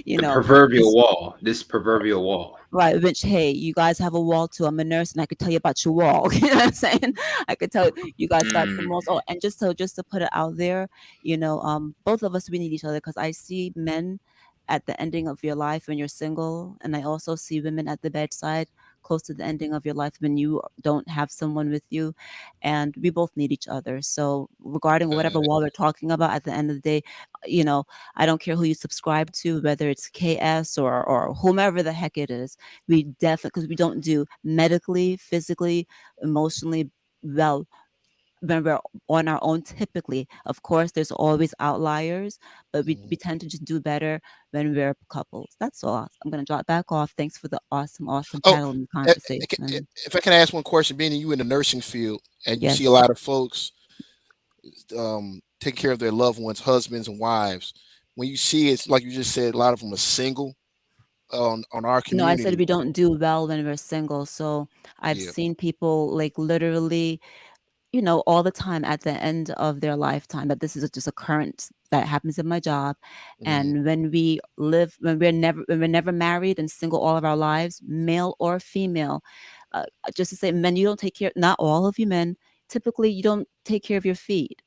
The proverbial wall. This proverbial wall. Right, which, hey, you guys have a wall too. I'm a nurse and I could tell you about your wall. You know what I'm saying? I could tell you guys got some walls. Oh, and just to put it out there, both of us, we need each other because I see men at the ending of your life when you're single, and I also see women at the bedside close to the ending of your life when you don't have someone with you, and we both need each other. So regarding whatever wall we're talking about, at the end of the day, I don't care who you subscribe to, whether it's KS or whomever the heck it is. We definitely, because we don't do medically, physically, emotionally well when we're on our own typically. Of course, there's always outliers, but we tend to just do better when we're couples. That's all. I'm going to drop back off. Thanks for the awesome Oh, panel and conversation. if I can ask one question, being you in the nursing field and you Yes. see a lot of folks take care of their loved ones, husbands and wives. When you see it's like you just said, a lot of them are single on our No, I said community. we don't do well when we're single. So I've Yeah. seen people like literally, all the time at the end of their lifetime. But this is just a current that happens in my job. And when we're never married and single all of our lives, male or female, just to say, men, you don't take care. Not all of you men. Typically, you don't take care of your feet.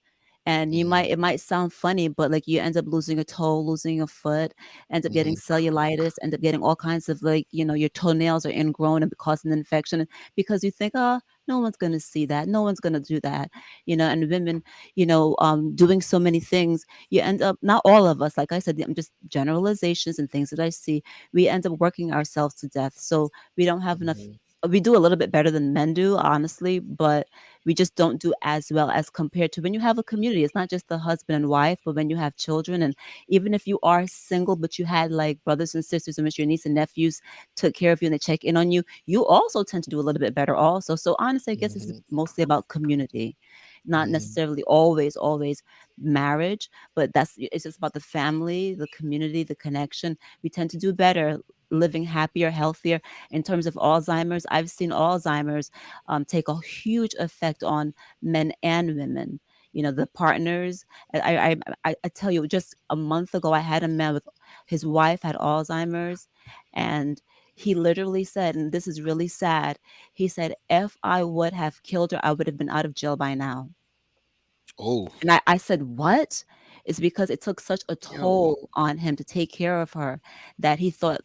And it might sound funny, but like you end up losing a toe, losing a foot, end up getting cellulitis, end up getting all kinds of your toenails are ingrown and causing an infection because you think, oh, no one's going to see that. No one's going to do that. And women, doing so many things, you end up, not all of us, like I said, I'm just generalizations and things that I see, we end up working ourselves to death. So we don't have enough we do a little bit better than men do, honestly, but we just don't do as well as compared to when you have a community. It's not just the husband and wife, but when you have children, and even if you are single, but you had like brothers and sisters, and your niece and nephews took care of you and they check in on you, you also tend to do a little bit better also. So honestly, I guess this is mostly about community, not necessarily always marriage, but it's just about the family, the community, the connection. We tend to do better living happier, healthier. In terms of Alzheimer's, I've seen Alzheimer's take a huge effect on men and women. You know, the partners. I tell you, just a month ago, I had a man with his wife had Alzheimer's, and he literally said, and this is really sad, he said, if I would have killed her, I would have been out of jail by now. Oh. And I said, "What?" It's because it took such a toll on him to take care of her that he thought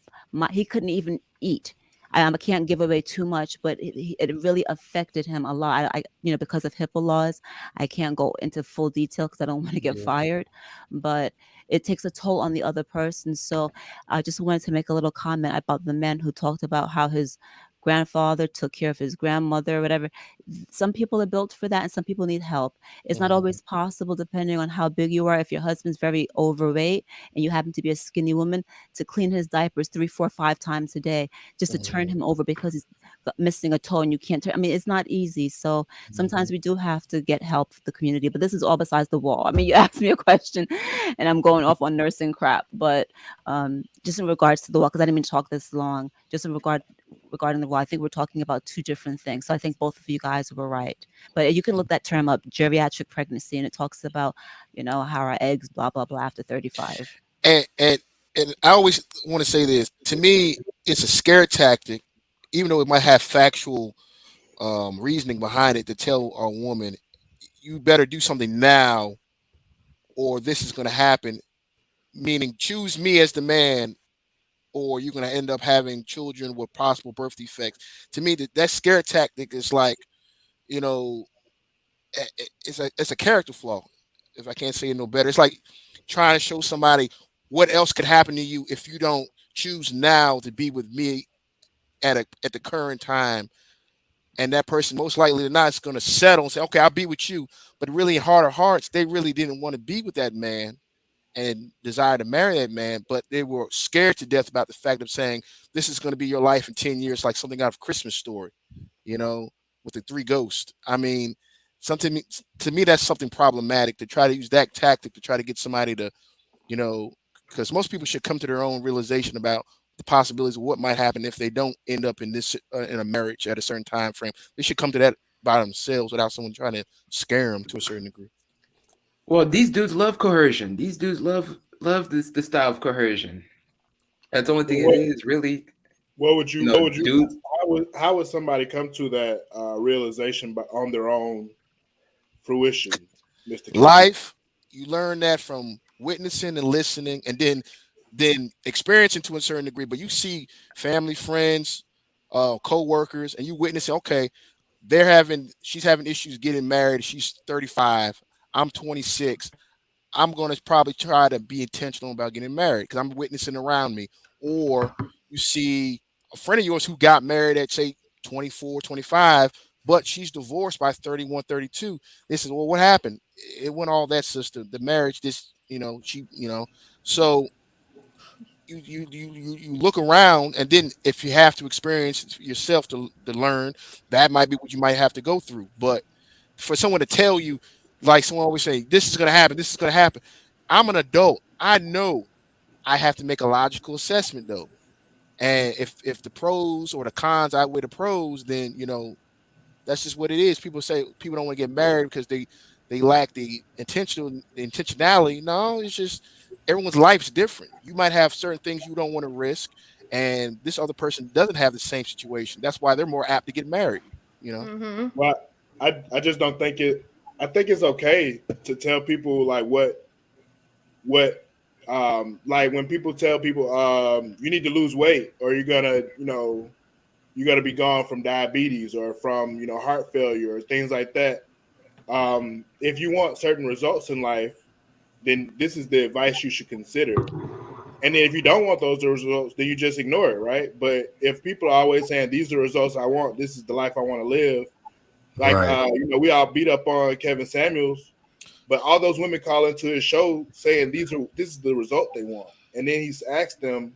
he couldn't even eat. I can't give away too much, but it really affected him a lot. Because of HIPAA laws, I can't go into full detail because I don't want to get fired, but it takes a toll on the other person. So I just wanted to make a little comment about the man who talked about how his grandfather took care of his grandmother or whatever. Some people are built for that and some people need help. It's not always possible, depending on how big you are. If your husband's very overweight and you happen to be a skinny woman, to clean his diapers 3, 4, 5 times a day, just to turn him over because he's missing a toe and you can't turn. I mean, it's not easy. So sometimes we do have to get help from the community, but this is all besides the wall. I mean, you asked me a question and I'm going off on nursing crap, but just in regards to the wall, because I didn't mean to talk this long, just regarding the wall, I think we're talking about two different things. So I think both of you guys were right. But you can look that term up, geriatric pregnancy, and it talks about, how our eggs, blah, blah, blah, after 35. And I always want to say this. To me, it's a scare tactic, even though it might have factual reasoning behind it, to tell a woman, you better do something now or this is going to happen. Meaning, choose me as the man, or you're going to end up having children with possible birth defects. To me, that scare tactic is like, you know, it's a character flaw. If I can't say it no better, it's like trying to show somebody what else could happen to you if you don't choose now to be with me at the current time. And that person, most likely than not, is going to settle and say, "Okay, I'll be with you." But really, in heart of hearts, they really didn't want to be with that man and desire to marry that man, but they were scared to death about the fact of saying, "This is going to be your life in 10 years," like something out of Christmas Story, you know, with the three ghosts. I mean, something to me that's something problematic, to try to use that tactic to try to get somebody to, you know, because most people should come to their own realization about the possibilities of what might happen if they don't end up in this in a marriage at a certain time frame. They should come to that by themselves without someone trying to scare them to a certain degree. Well, these dudes love coercion. These dudes love this style of coercion. That's the only thing it is, really. What would you? Dude. How would somebody come to that realization on their own fruition, Mr. Life, you learn that from witnessing and listening, and then experiencing to a certain degree. But you see family, friends, co-workers, and you witness, okay, she's having issues getting married. She's 35. I'm 26. I'm going to probably try to be intentional about getting married because I'm witnessing around me. Or you see a friend of yours who got married at, say, 24, 25, but she's divorced by 31, 32. This is, well, what happened? It went all that, sister. The marriage, so you look around, and then if you have to experience yourself to learn, that might be what you might have to go through. But for someone to tell you, like someone always say, this is going to happen, this is going to happen. I'm an adult. I know I have to make a logical assessment though. And if the pros or the cons outweigh the pros, then that's just what it is. People say people don't want to get married because they lack the intentionality. No, it's just everyone's life's different. You might have certain things you don't want to risk, and this other person doesn't have the same situation. That's why they're more apt to get married. Mm-hmm. Well, I just don't think it. I think it's okay to tell people like like when people tell people you need to lose weight or you're gonna be gone from diabetes or from heart failure or things like that. If you want certain results in life, then this is the advice you should consider. And then if you don't want those results, then you just ignore it, right? But if people are always saying these are the results I want, this is the life I want to live, like Right. we all beat up on Kevin Samuels, but all those women call into his show saying this is the result they want, and then he's asked them,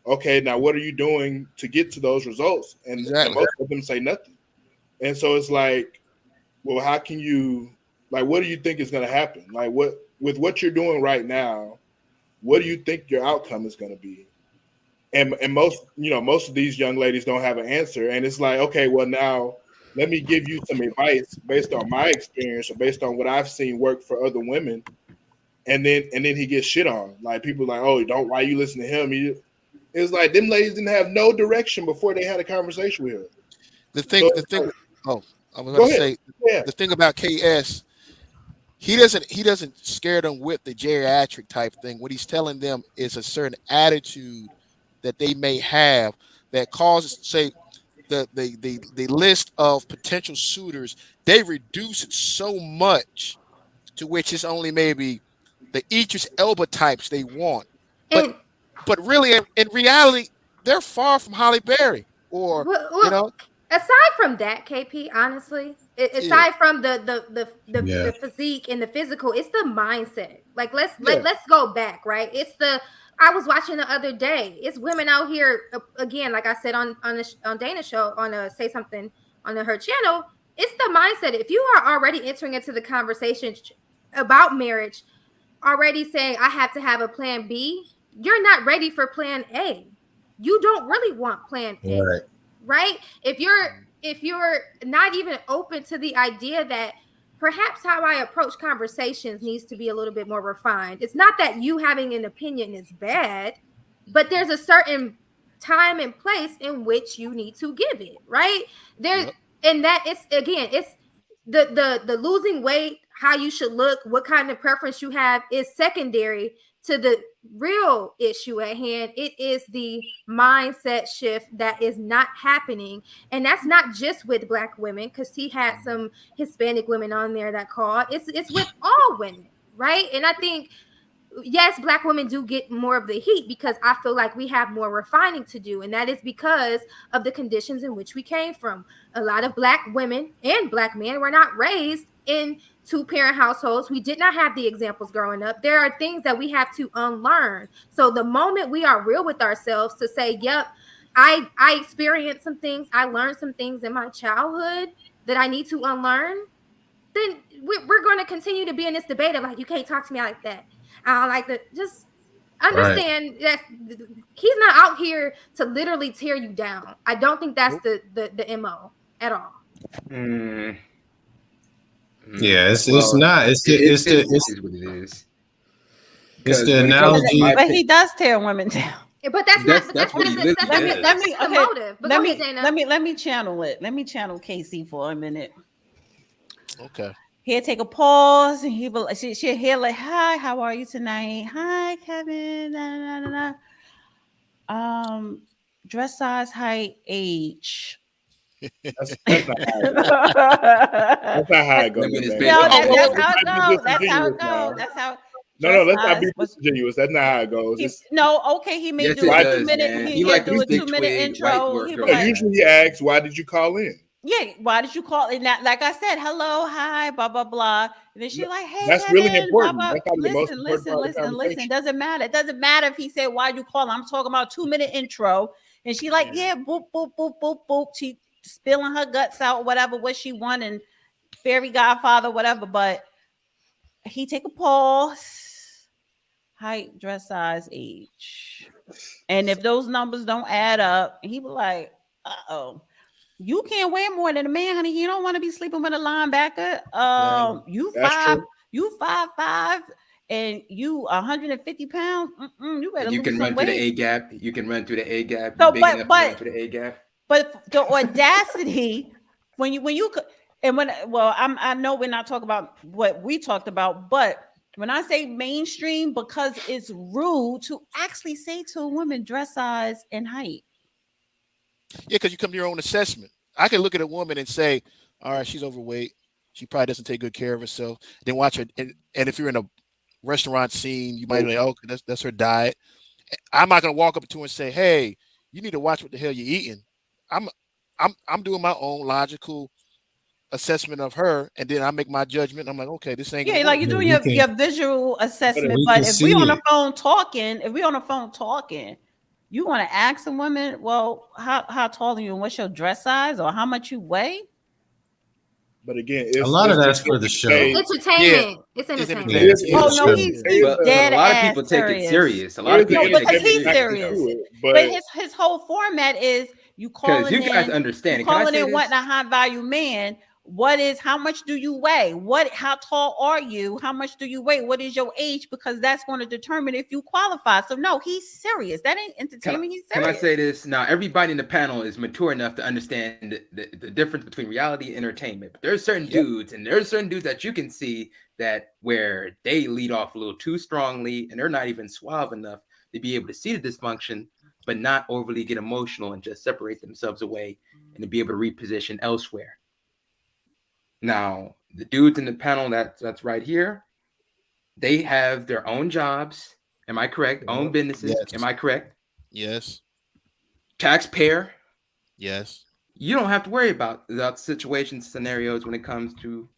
okay, now what are you doing to get to those results? And most of them say nothing. And so it's like, well, how can you, like, what do you think is going to happen? Like, with what you're doing right now, what do you think your outcome is going to be? And most of these young ladies don't have an answer. And it's like, okay, well, now let me give you some advice based on my experience or based on what I've seen work for other women. And then he gets shit on. Like, people like, oh, why you listen to him? It's like them ladies didn't have no direction before they had a conversation with him. The thing. Oh, I was going to say, the thing about KS, he doesn't scare them with the geriatric type thing. What he's telling them is a certain attitude that they may have that causes, say, the list of potential suitors. They reduce it so much to which it's only maybe the Idris Elba types they want. But really, in reality, they're far from Halle Berry or Aside from that, KP, honestly, aside from the physique and the physical, it's the mindset. Like let's go back, right? I was watching the other day. It's women out here again, like I said on Dana's show on Say Something on her channel. It's the mindset. If you are already entering into the conversation about marriage, already saying I have to have a plan B, you're not ready for plan A. You don't really want plan A. Right? If you're not even open to the idea that perhaps how I approach conversations needs to be a little bit more refined. It's not that you having an opinion is bad, but there's a certain time and place in which you need to give it, right? And that it's the losing weight, how you should look, what kind of preference you have is secondary to the real issue at hand. It is the mindset shift that is not happening. And that's not just with Black women, because he had some Hispanic women on there that called. It's with all women, right? And I think, yes, Black women do get more of the heat because I feel like we have more refining to do. And that is because of the conditions in which we came from. A lot of Black women and Black men were not raised in two-parent households. We did not have the examples growing up. There are things that we have to unlearn. So the moment we are real with ourselves to say, yep, I experienced some things, I learned some things in my childhood that I need to unlearn, then we're going to continue to be in this debate of like, you can't talk to me like that. I don't like that. Just understand that he's not out here to literally tear you down. I don't think that's the MO at all. Yeah, it's not. It's what it is. It's the analogy. But he does tear women down. But that's what he motive. Let me channel it. Let me channel Casey for a minute. Okay. He'll take a pause and she'll hear like, hi, how are you tonight? Hi, Kevin. Dress size, height, age. That's not how it goes. That's how it goes. That's how. No, let's not be disingenuous. That's not how it goes. He may do a 2 minute. He might do a 2 minute intro. Usually he asks, "Why did you call in?" Yeah, why did you call it? Like I said, hello, hi, blah blah blah. And then she's like, hey, that's Kevin, really important. Blah, blah. Listen. Doesn't matter. It doesn't matter if he said why you call. I'm talking about 2 minute intro. And she like, yeah, boop, boop, boop, boop, boop. She spilling her guts out, whatever, what she want, and fairy godfather, whatever. But he take a pause, height, dress size, age. And if those numbers don't add up, he was like, uh-oh. You can't wear more than a man, honey. You don't want to be sleeping with a linebacker. You 5'5", and you 150 pounds. You better. You can run through the A gap. You can run through the A gap. So, but the A gap. But the audacity when you I know we're not talking about what we talked about, but when I say mainstream, because it's rude to actually say to a woman dress size and height. Yeah, because you come to your own assessment. I can look at a woman and say, all right, she's overweight. She probably doesn't take good care of herself. Then watch her. And if you're in a restaurant scene, you might be like, oh, that's her diet. I'm not gonna walk up to her and say, "Hey, you need to watch what the hell you're eating." I'm I'm doing my own logical assessment of her, and then I make my judgment. I'm like, okay, this ain't gonna Yeah, like work. you're doing we can your visual assessment. we But can if we see on the it. phone talking, you want to ask a woman, well, how tall are you and what's your dress size or how much you weigh? But again, A lot of it's that's just for the It's show. Yeah, entertainment. It's it's entertainment. Yeah, entertainment. it's it's Yeah, for Oh the no, show. he's But dead a lot of ass people take it serious. serious. A lot there of is an No, people take because it entertainment he's factor serious serious. though. to it, But but his whole format is you Because calling you guys in, understand. Can I say wanting this? a high value man. How much do you weigh? How tall are you? How much do you weigh? What is your age? Because that's going to determine if you qualify. So no, he's serious. That ain't entertainment. He's Can I serious. say this now? Everybody in the panel is mature enough to understand the difference between reality and entertainment. But there's certain yep. dudes, and there's certain dudes that you can see that where they lead off a little too strongly, and they're not even suave enough to be able to see the dysfunction, but not overly get emotional and just separate themselves away and to be able to reposition elsewhere. Now, the dudes in the panel that's right here, they have their own jobs. Am I correct? Own businesses. Am Yes, I correct? yes, Taxpayer. yes. You don't have to worry about situations, scenarios when it comes to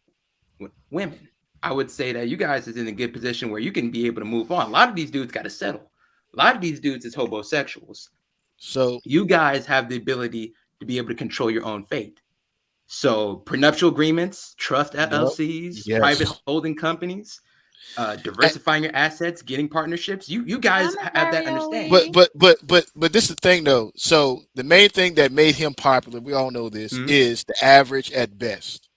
women. I would say that you guys is in a good position where you can be able to move on. A lot of these dudes got to settle. A lot of these dudes is homosexuals. So You guys have the ability to be able to control your own fate. So prenuptial agreements, trust yep, LLCs, private yes. holding companies, And, diversifying your assets, getting partnerships. You guys I'm a have that but understanding. ravioli. this is the thing though. So the main thing that made him popular, we all know this, Hmm? is the average at best.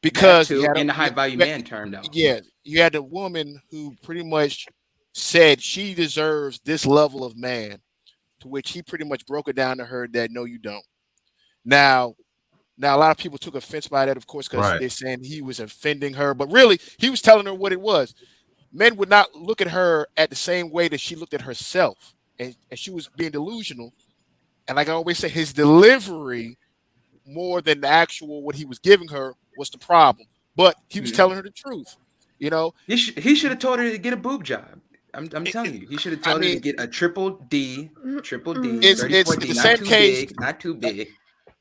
That Because too, and the high value man turned out. yeah, you had a woman who pretty much said she deserves this level of man, to which he pretty much broke it down to her that no, you don't. Now, now a lot of people took offense by that, of course, because Right. they're saying he was offending her, but really he was telling her what it was. Men would not look at her at the same way that she looked at herself, and she was being delusional. And like I always say, his delivery more than the actual what he was giving her was the problem. But he was Mhm. telling her the truth. You know, He should have told her to get a boob job. I'm it, it, telling you, he should have I told her to mean, get a triple D, it's 34D, the not same too case. big, not too big,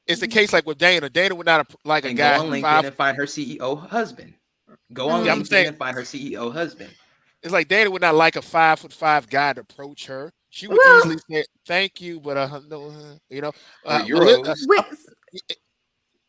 It's the case like with Dana. Dana would not like a and go guy on who's LinkedIn five. and find her CEO husband. Go on Yeah, I'm LinkedIn saying and find her CEO husband. it's like Dana would not like a 5'5" guy to approach her. She would Well, easily say thank you, but no, you know, Or Malik, Euros. wait,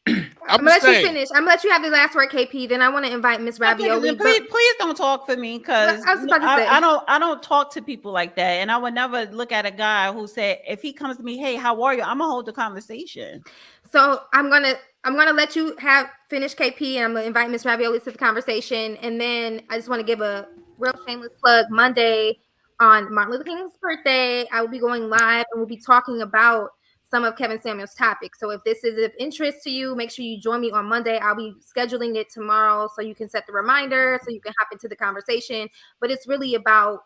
I'm I'm gonna just let you saying. finish. I'm gonna let you have the last word, KP. Then I want to invite Miss No, please, Ravioli. But please don't talk for me because I was about to say. I don't talk to people like that, and I would never look at a guy who said if he comes to me, hey, how are you? I'm gonna hold the conversation. So I'm gonna let you have finish KP, and I'm gonna invite Miss Ravioli to the conversation, and then I just want to give a real shameless plug. Monday on Martin Luther King's birthday, I will be going live, and we'll be talking about some of Kevin Samuel's topics. So if this is of interest to you, make sure you join me on Monday. I'll be scheduling it tomorrow, so you can set the reminder, so you can hop into the conversation. But it's really about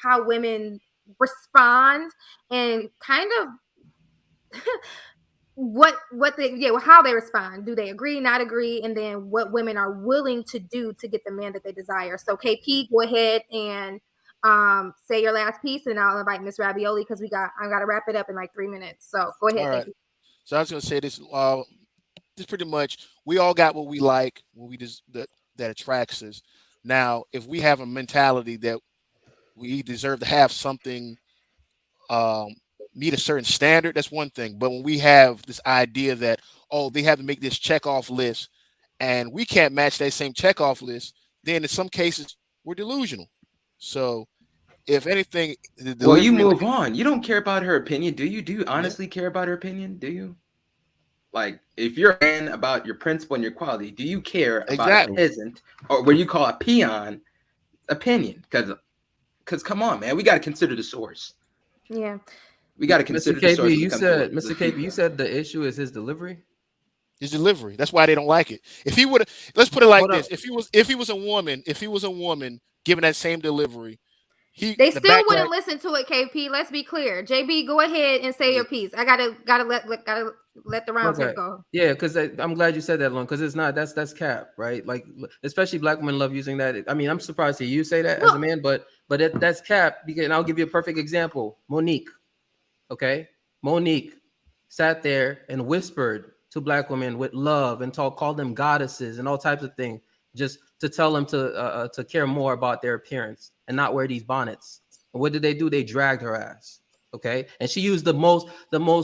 how women respond and kind of how they respond. Do they agree, not agree, and then what women are willing to do to get the man that they desire. So KP, go ahead and say your last piece, and I'll invite Miss Ravioli because I gotta wrap it up in like 3 minutes. So go ahead, All right. KP. So I was gonna say this. This pretty much we all got what we like, what we just that attracts us. Now, if we have a mentality that we deserve to have something um, meet a certain standard, that's one thing. But when we have this idea that they have to make this check off list, and we can't match that same check off list, then in some cases we're delusional. So if anything, the Well, you delivery, move on. You don't care about her opinion, do you? Do you yeah, honestly care about her opinion? Do you? Like, if you're a man about your principle and your quality, do you care about a exactly. peasant or what you call a peon opinion? Because come on, man, we got to consider the source. Yeah. We got to Mr. consider the source KB, when you it comes to said, those Mr. KB, you people. said the issue is his delivery. His delivery. That's why they don't like it. If he would, let's put it like Hold up. this: if he was a woman giving that same delivery, They the still backlash. wouldn't listen to it, KP. Let's be clear. JB, go ahead and say Yeah, your piece. I gotta let the round Okay. table go. Yeah, because I'm glad you said that, Long, because it's not that's cap, right? Like especially black women love using that. I mean, I'm surprised to hear you say that as a Well, man, but But that's cap. And I'll give you a perfect example. Monique. Okay, Monique sat there and whispered to black women with love and called them goddesses and all types of things, just to tell them to care more about their appearance and not wear these bonnets. And what did they do? They dragged her ass. Okay, and she used the most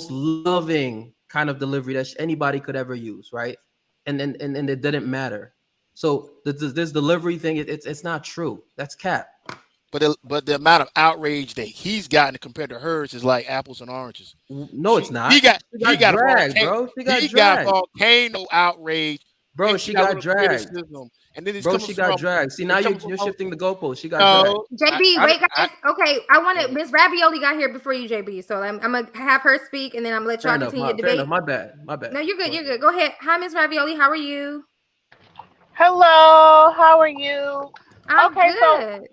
loving kind of delivery that anybody could ever use, right? And it didn't matter. So this delivery thing, it's not true. That's cap. But the amount of outrage that he's gotten compared to hers is like apples and oranges. No, it's not. He got dragged, bro. He got volcano outrage. Bro, she got dragged. And then bro, she got dragged. See, now you're shifting the goalpost. She got dragged. JB, wait, guys. Okay, I want to. Miss Ravioli got here before you, JB. So I'm gonna have her speak, and then I'm gonna let y'all continue the debate. My bad. No, you're good. You're good. Go ahead. Hi, Miss Ravioli. How are you? Hello. How are you? I'm good.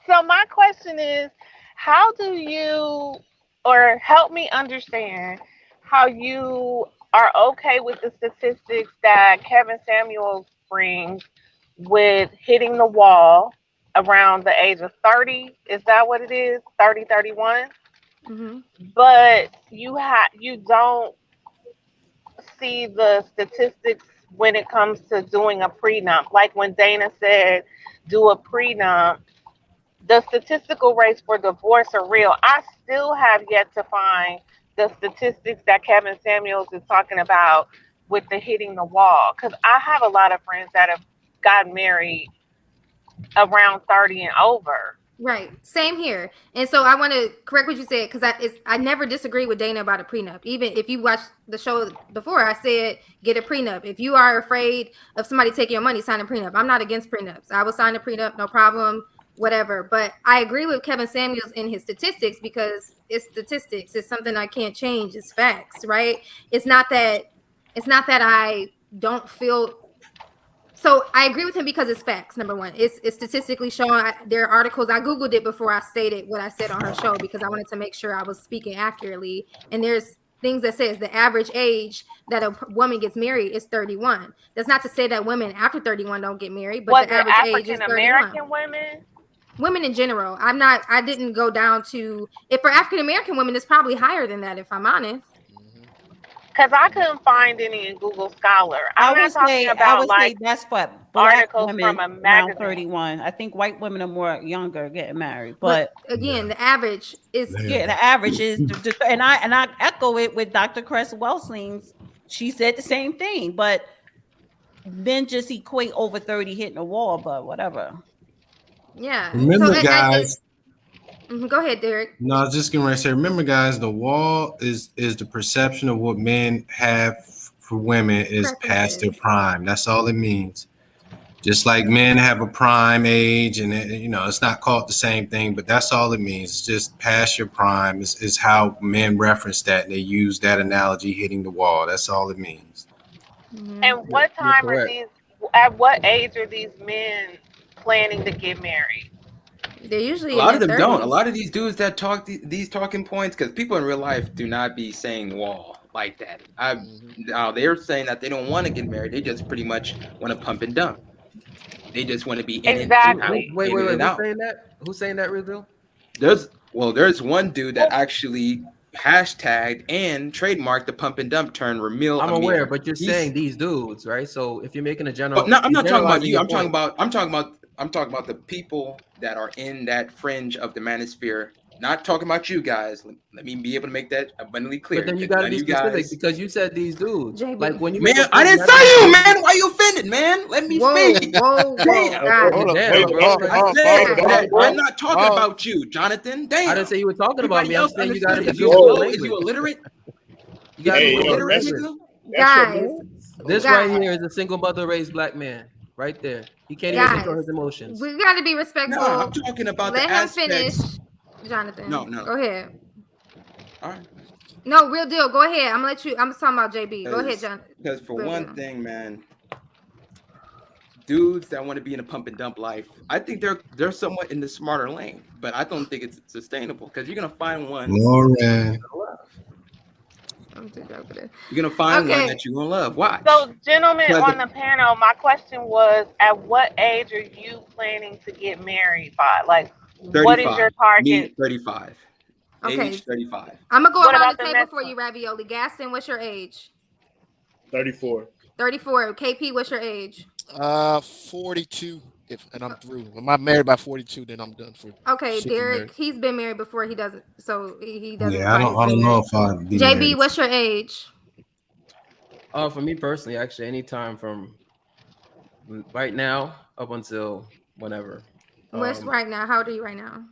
So my question is, how do you, or help me understand how you are okay with the statistics that Kevin Samuels brings with hitting the wall around the age of 30? Is that what it is? 30, 31? Mm-hmm. But you don't see the statistics when it comes to doing a prenup. Like when Dana said, do a prenup. The statistical rates for divorce are real. I still have yet to find the statistics that Kevin Samuels is talking about with the hitting the wall. Because I have a lot of friends that have gotten married around 30 and over. Right. Same here. And so I want to correct what you said, because I never disagree with Dana about a prenup. Even if you watched the show before, I said get a prenup. If you are afraid of somebody taking your money, sign a prenup. I'm not against prenups. I will sign a prenup, no problem. Whatever. But I agree with Kevin Samuels in his statistics, because it's statistics. It's something I can't change. It's facts, right? It's not that I don't feel. So I agree with him because it's facts. Number one, it's statistically shown. There are articles. I Googled it before I stated what I said on her show, because I wanted to make sure I was speaking accurately. And there's things that says the average age that a woman gets married is 31. That's not to say that women after 31 don't get married, but the average age is 31. African-American women? Women in general. I didn't go down to, if for African American women, it's probably higher than that, if I'm honest. Because I couldn't find any in Google Scholar. I would say that's what articles women from a magazine. 31. I think white women are more younger getting married, but again, the average is the average is, and I echo it with Dr. Cress Welsing's. She said the same thing, but men just equate over 30 hitting a wall, but whatever. Yeah. Remember, guys. Go ahead, Derek. No, I was just going to say, remember, guys, the wall is the perception of what men have for women is past their prime. That's all it means. Just like men have a prime age, and it's not called the same thing, but that's all it means. It's just past your prime is how men reference that, and they use that analogy, hitting the wall. That's all it means. And what time are these? At what age are these men planning to get married? They're usually a lot of them 30s. Don't. A lot of these dudes that talk these talking points, because people in real life do not be saying wall like that. They're saying that they don't want to get married. They just pretty much want to pump and dump. They just want to be in exactly. Wait. Who's saying that? Who's saying that, real deal? There's one dude that actually hashtagged and trademarked the pump and dump term. I'm aware, but you're saying these dudes, right? So if you're making a general, no, I'm not talking about you. I'm talking about the people that are in that fringe of the manosphere. Not talking about you guys. Let me be able to make that abundantly clear. But then you gotta be specific, because you said these dudes. JB. Like when you I didn't say you, man. Why you offended, man? Let me speak. I'm not talking about you, Jonathan. Damn. I didn't say you were talking about me. I'm saying you gotta be. Is you illiterate? You gotta be illiterate. Guys, this right here is a single mother raised black man. Right there. He can't even control his emotions. We got to be respectful. No, I'm talking about Let him finish, Jonathan. No. Go ahead. All right. No, real deal. Go ahead. I'm talking about JB. Go ahead, Jonathan. Because for one thing, man, dudes that want to be in a pump and dump life, I think they're somewhat in the smarter lane, but I don't think it's sustainable, because you're gonna find one. Lauren. You're gonna find one that you're gonna love. Why? So, gentlemen on the panel, my question was: at what age are you planning to get married by? Like, What is your 35. Me, target? 35. Okay. Age 35. I'm gonna go What around about the the table next for you, one? Ravioli. Gaston, what's your age? 34. 34. KP, what's your age? 42. And I'm through. When I'm married by 42, then I'm done for Okay, sticking Derek, married. he's been married before. He doesn't, so he doesn't Yeah, I apply don't. his I don't know fingers. if I'd be JB, married. what's your age? For me personally, actually, anytime from right now up until whenever. What's right now? How old are you right now?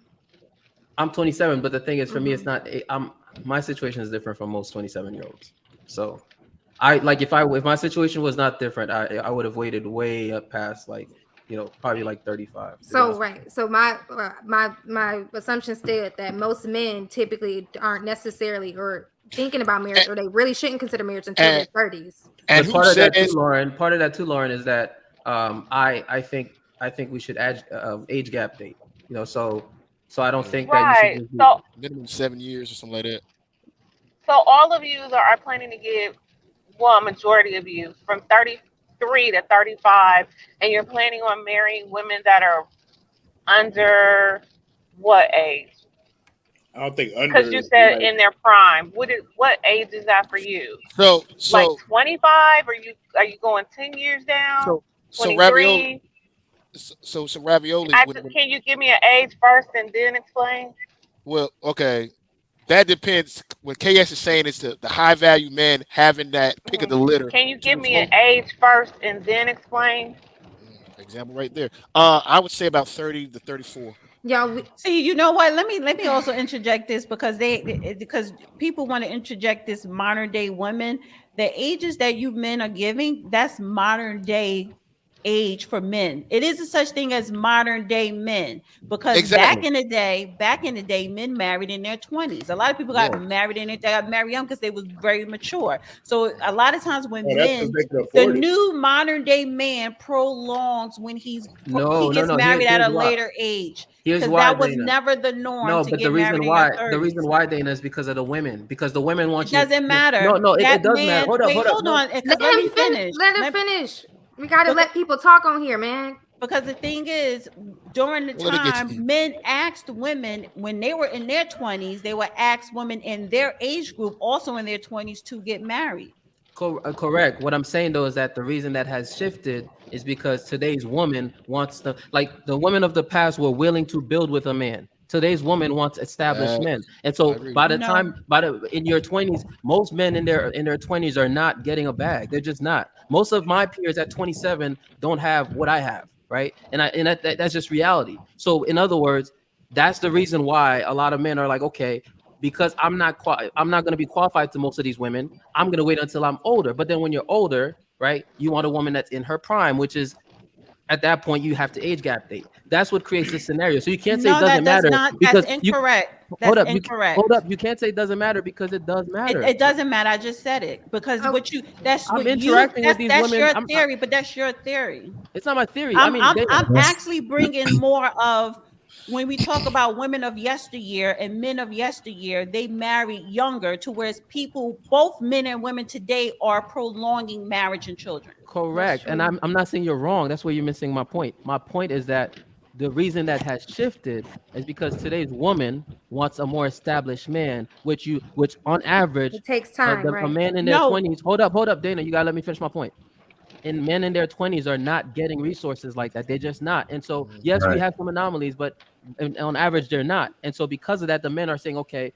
I'm 27, but the thing is, for me, it's Mm-hmm. not. My situation is different from most 27-year-olds. So, I like if my situation was not different, I would have waited way up past probably like 35. To be So honest. right. So my assumption stated that most men typically aren't necessarily or thinking about marriage, or they really shouldn't consider marriage until their And 30s. and But who part of that too, says? Lauren. Part of that too, Lauren, is that I think we should add age gap date. So I don't think that you should Right. just do. So Minimum 7 years or something like that. all of you are planning to give, well, a majority of you from 33 to 35, and you're planning on marrying women that are under what age? I don't think Because under you is said like in their prime. What age is that for you? So Like so 25? Are you going 10 years down? so so ravioli. 23? So ravioli. Can you give me an age first and then explain? Well, okay. That depends. What KS is saying is the high value man having that pick of hmm the litter Can you to give me an withhold. age first and then explain? Example right there. I would say about 30 to 34. Y'all, See, you know what? Let me also interject this because people want to interject this modern day women. The ages that you men are giving, that's modern day age for men. It isn't such thing as modern day men because Exactly. back in the day, men married in their 20s. A lot of people got Yeah. married they got married young because they was very mature. So a lot of times oh, when that's because men, they can the afford it. new modern day man prolongs when he No, no, gets no. married at Here's a why. later age Here's because why, that was Dana. never the norm No, to but the get married reason in your why, 30s. Dana, is because of the women. Because the women It want you. doesn't matter. No, no, it That does matter. man, wait, Hold up. hold No, on, because let let him me finish. finish. Let him finish. We gotta let people talk on here, man. Because the thing is, during the We'll let it get to time, you. men asked women when they were in their 20s, they would ask women in their age group, also in their 20s, to get married. Correct. What I'm saying though is that the reason that has shifted is because today's woman wants the women of the past were willing to build with a man. Today's woman wants established That men. And I so agree. by the No, time in your 20s, most men in their 20s are not getting a bag. They're just not. Most of my peers at 27 don't have what I have, right? That's just reality. So in other words, that's the reason why a lot of men are like, okay, because I'm not going to be qualified to most of these women. I'm going to wait until I'm older. But then when you're older, right, you want a woman that's in her prime, which is at that point you have to age gap date. That's what creates this scenario. So you can't say it no, that doesn't does matter not. That's because you incorrect. hold That's up, hold incorrect. up. You can't say it doesn't matter because it does matter. It doesn't matter. I just said it because Oh, I'm interacting with these that's women. your theory, but that's your theory. It's not my theory. I I'm mean, I'm Dana, I'm actually bringing more of when we talk about women of yesteryear and men of yesteryear, they married younger to whereas people, both men and women today are prolonging marriage and children. that's correct. And true. I'm not saying you're wrong. That's where you're missing my point. My point is that the reason that has shifted is because today's woman wants a more established man, which on average, It takes time, a right? man in their No, 20s. Hold up, Dana. You gotta let me finish my point. And men in their 20s are not getting resources like that. They're just not. And so, yes, we Right. have some anomalies, but on average, they're not. And so, because of that, the men are saying, okay,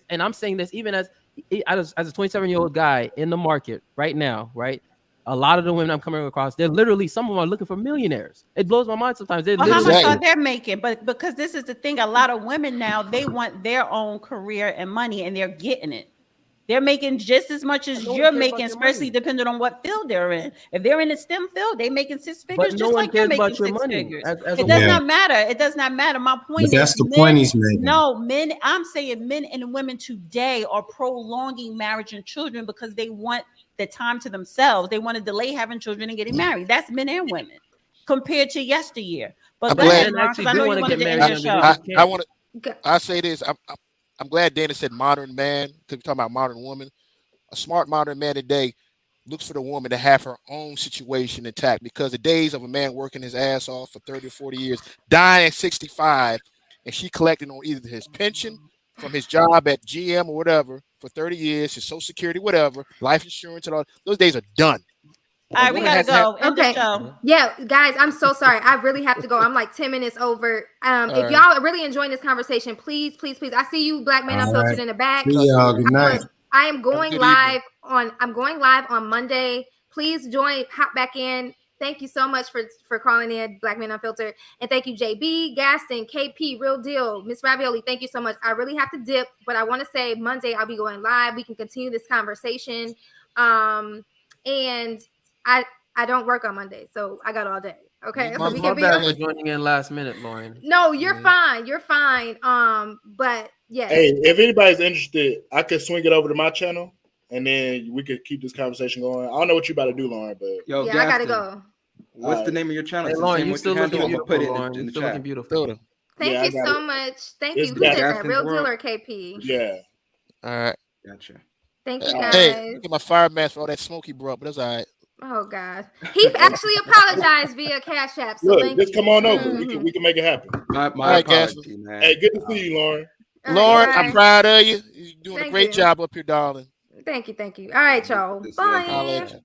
and I'm saying this even as a 27-year-old guy in the market right now, right? A lot of the women I'm coming across, they're literally, some of them are looking for millionaires. It blows my mind sometimes. They're well, how much literally are Exactly. they making? But because this is the thing, a lot of women now they want their own career and money, and they're getting it. They're making just as much as no one you're cares about making, your especially money. depending on what field they're in. If they're in the STEM field, they making six But figures no just one like you're cares making about your six money figures. as a It does Yeah, woman. not matter. It does not matter. My but point is that's the point men, he's making. no, men, I'm saying men and women today are prolonging marriage and children because they want the time to themselves. They want to delay having children and getting married. That's men and women compared to yesteryear. But I'm go But glad. ahead, men Lauren, actually because I do know want you to wanted get to married end I your younger. They show. I, just I can't. want to. I say this. I'm glad Dana said modern man because we're talking about modern woman. A smart modern man today looks for the woman to have her own situation intact because the days of a man working his ass off for 30 or 40 years, dying at 65, and she collected on either his pension from his job at GM or whatever for 30 years, his Social Security, whatever, life insurance and all, those days are done. All right, we gotta go. End the show. Yeah, guys, I'm so sorry. I really have to go. I'm like 10 minutes over. If right. y'all are really enjoying this conversation, please, please, please. I see you, Black Man All Unfiltered right. in the back. See y'all. Good night. I am going good live on. I'm going live on Monday. Please join. Hop back in. Thank you so much for calling in, Black Man Unfiltered, and thank you, JB, Gaston, KP, Real Deal, Miss Ravioli. Thank you so much. I really have to dip, but I want to say Monday I'll be going live. We can continue this conversation, and I don't work on Monday, so I got all day. Okay, so we My can be. bad for joining in last minute, Lauren. No, you're fine. You're fine. But yes. Hey, if anybody's interested, I could swing it over to my channel, and then we could keep this conversation going. I don't know what you about to do, Lauren, but Yo, yeah, I gotta go. What's the name of your channel? Hey, Lauren, you still looking beautiful, Lauren. You still looking beautiful. Thank you so much. Thank you. Who said that? Real Deal or KP? Yeah. All right. Gotcha. Thank you, guys. Hey, get my fire mask for all that smoke he brought, but that's all right. Oh God, he actually apologized via Cash App. So look, just come on over. We can make it happen. My apology, man. Hey, good to see you, Lauren. Lauren, I'm proud of you. You're doing a great job up here, darling. Thank you. All right, y'all. Bye.